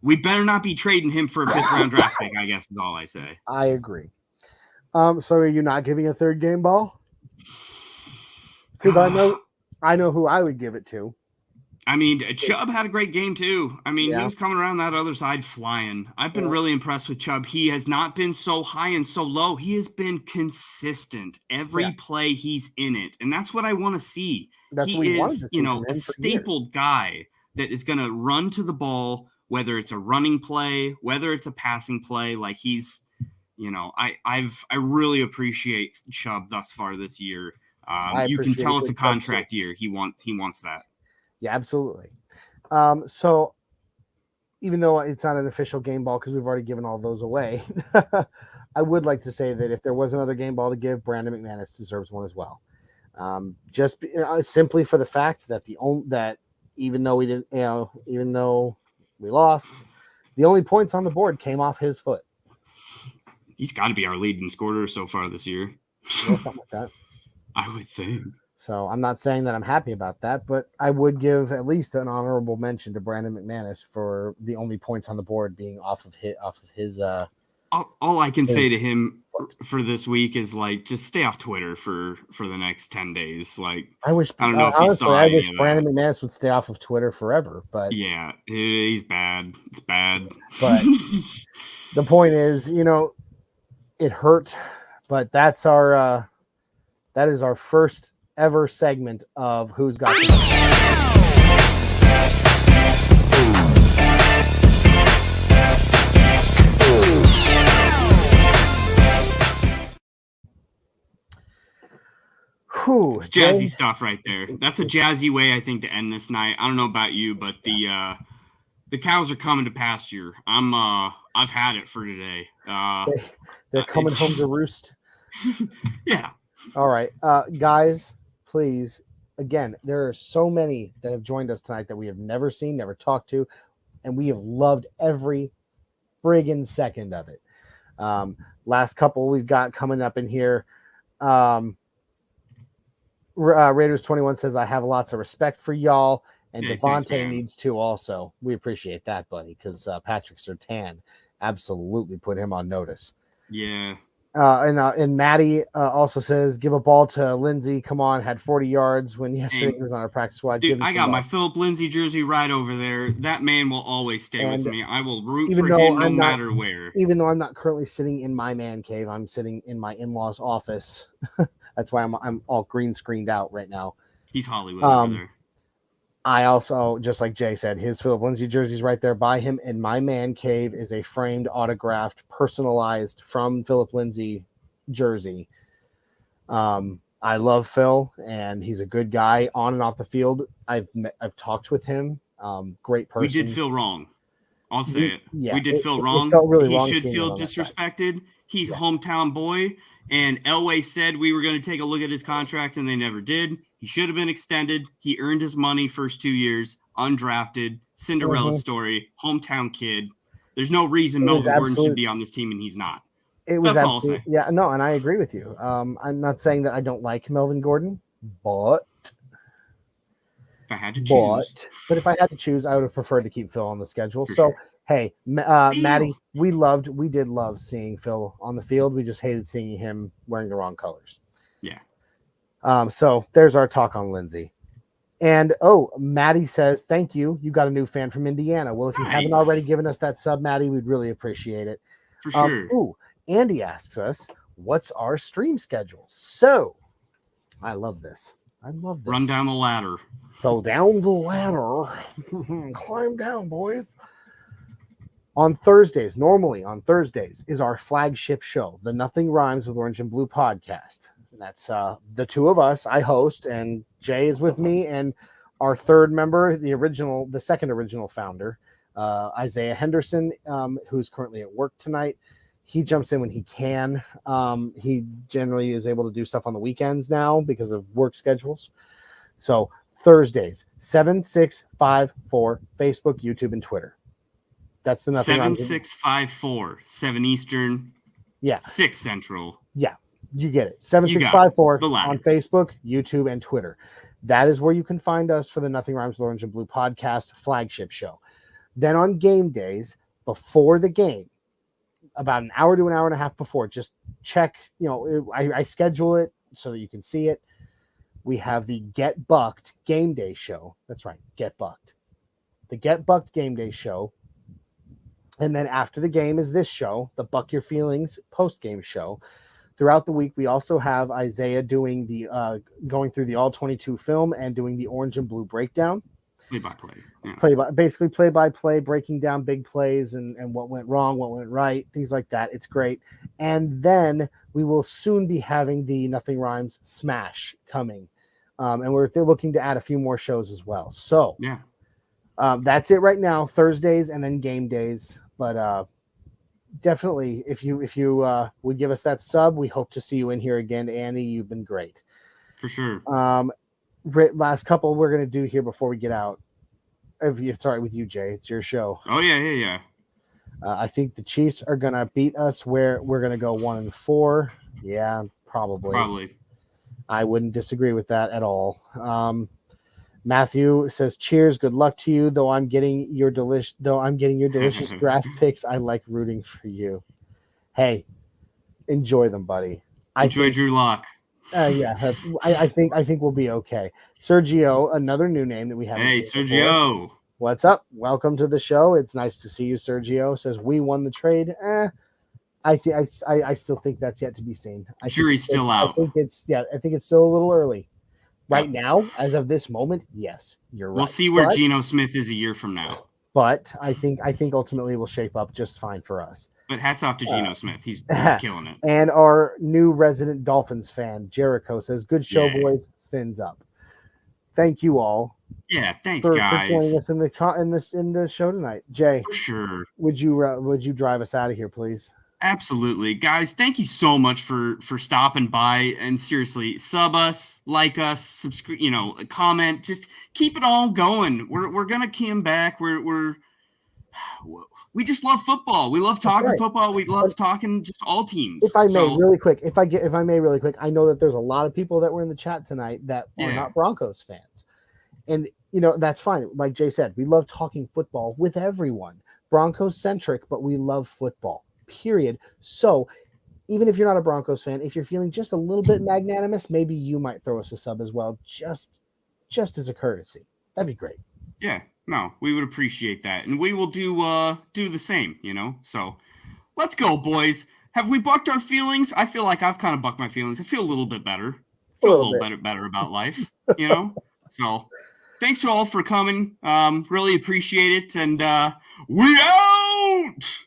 We better not be trading him for a 5th round draft pick, I guess is all I say. I agree. So are you not giving a third game ball? Because I know who I would give it to. I mean, Chubb had a great game too. I mean, he was coming around that other side flying. I've been really impressed with Chubb. He has not been so high and so low. He has been consistent. Every play he's in it. And that's what I want to see. He is, a stapled guy that is going to run to the ball, whether it's a running play, whether it's a passing play. Like he's, I really appreciate Chubb thus far this year. You can tell it's a contract year. He wants that. Yeah, absolutely. So even though it's not an official game ball because we've already given all those away, I would like to say that if there was another game ball to give, Brandon McManus deserves one as well. Just simply for the fact that even though we lost, the only points on the board came off his foot. He's got to be our leading scorer so far this year. Yeah, something like that. I would think. So I'm not saying that I'm happy about that, but I would give at least an honorable mention to Brandon McManus for the only points on the board being off of his. All I can say to him for this week is just stay off Twitter for the next 10 days. I don't know if you saw. I wish Brandon McManus would stay off of Twitter forever. But yeah, he's bad. It's bad. But the point is, it hurt. But that is our first ever segment of Who's Got the Whew, It's jazzy Jay, stuff right there. That's a jazzy way, I think, to end this night. I don't know about you, but the cows are coming to pasture. I've had it for today. they're coming home to roost. Yeah. All right, guys, please. Again, there are so many that have joined us tonight that we have never seen, never talked to, and we have loved every friggin' second of it. Last couple we've got coming up in here. Raiders 21 says, I have lots of respect for y'all, and Hey, Devontae thanks, man. needs to also. We appreciate that, buddy, because Patrick Surtain absolutely put him on notice. Yeah. And Maddie also says, give a ball to Lindsey. Come on, had 40 yards when yesterday he was on our practice squad. Dude, I got my Philip Lindsay jersey right over there. That man will always stay with me. I will root for him no matter where. Even though I'm not currently sitting in my man cave, I'm sitting in my in-laws' office. That's why I'm all green screened out right now. He's Hollywood over there. I also, just like Jay said, his Philip Lindsay jersey's right there by him. And my man cave is a framed, autographed, personalized from Philip Lindsay jersey. I love Phil, and he's a good guy on and off the field. I've talked with him. Great person. We did feel wrong. I'll say it. Yeah, we did feel wrong. It felt really he wrong should feel disrespected. He's a hometown boy, and Elway said we were going to take a look at his contract, and they never did. He should have been extended. He earned his money first 2 years, undrafted, Cinderella story, hometown kid. There's no reason Melvin Gordon should be on this team, and he's not. That's all I'll say. Yeah, no, and I agree with you. I'm not saying that I don't like Melvin Gordon, but if I had to choose. But if I had to choose, I would have preferred to keep Phil on the schedule. Hey, Maddie, we did love seeing Phil on the field. We just hated seeing him wearing the wrong colors. Yeah. So there's our talk on Lindsay. And Maddie says, thank you. You got a new fan from Indiana. Well, if you haven't already given us that sub, Maddie, we'd really appreciate it. For sure. Andy asks us, what's our stream schedule? So I love this. Run down the ladder. So down the ladder. Climb down, boys. Normally on Thursdays, is our flagship show, the Nothing Rhymes with Orange and Blue podcast. And that's the two of us. I host, and Jay is with me, and our third member, the second original founder, Isaiah Henderson, who's currently at work tonight. He jumps in when he can. He generally is able to do stuff on the weekends now because of work schedules. So Thursdays, 7654, Facebook, YouTube, and Twitter. That's the Nothing 7654, 7 Eastern, 6 Central. Yeah, you get it. 7654 on Facebook, YouTube, and Twitter. That is where you can find us for the Nothing Rhymes with Orange and Blue podcast flagship show. Then on game days, before the game, about an hour to an hour and a half before, just check, I schedule it so that you can see it. We have the Get Bucked game day show. That's right, Get Bucked. The Get Bucked game day show. And then after the game is this show, the Buck Your Feelings post-game show. Throughout the week, we also have Isaiah doing the going through the all 22 film and doing the orange and blue breakdown. Play-by-play. Yeah. Basically play-by-play, breaking down big plays and what went wrong, what went right, things like that. It's great. And then we will soon be having the Nothing Rhymes Smash coming. And we're looking to add a few more shows as well. So that's it right now, Thursdays and then game days. But definitely, if you would give us that sub, we hope to see you in here again. Annie, you've been great. For sure. Last couple we're going to do here before we get out. If you start with you, Jay, it's your show. Oh, yeah. I think the Chiefs are going to beat us where we're going to go 1-4. Yeah, probably. I wouldn't disagree with that at all. Matthew says, cheers, good luck to you. Though I'm getting your delicious draft picks, I like rooting for you. Hey, enjoy them, buddy. Enjoy Drew Lock. I think we'll be okay. Sergio, another new name that we haven't seen Sergio. Before. What's up? Welcome to the show. It's nice to see you, Sergio. Says we won the trade. I still think that's yet to be seen. Jury's still out. I think it's still a little early. Right now, as of this moment, yes, you're right. We'll see where Geno Smith is a year from now. But I think ultimately will shape up just fine for us. But hats off to Geno Smith. He's killing it. And our new resident Dolphins fan, Jericho, says, "Good show, boys. Fins up." Thank you all. Yeah, thanks, for guys. For joining us in the show tonight. Jay, for sure. Would you drive us out of here, please? Absolutely, guys. Thank you so much for stopping by, and seriously, sub us, like us, subscribe, comment, just keep it all going. We're gonna come back. We just love football. We love talking football. We love talking just all teams. If I may, really quick, I know that there's a lot of people that were in the chat tonight that are not Broncos fans, and that's fine. Like Jay said, we love talking football with everyone. Broncos centric, but we love football. Period. So even if you're not a Broncos fan, if you're feeling just a little bit magnanimous, maybe you might throw us a sub as well, just as a courtesy. That'd be great. Yeah, no, we would appreciate that, and we will do the same. So let's go, boys. Have we bucked our feelings? I feel like I've kind of bucked my feelings. I feel a little bit better. Feel a little better about life. So thanks to all for coming. Really appreciate it, and we out.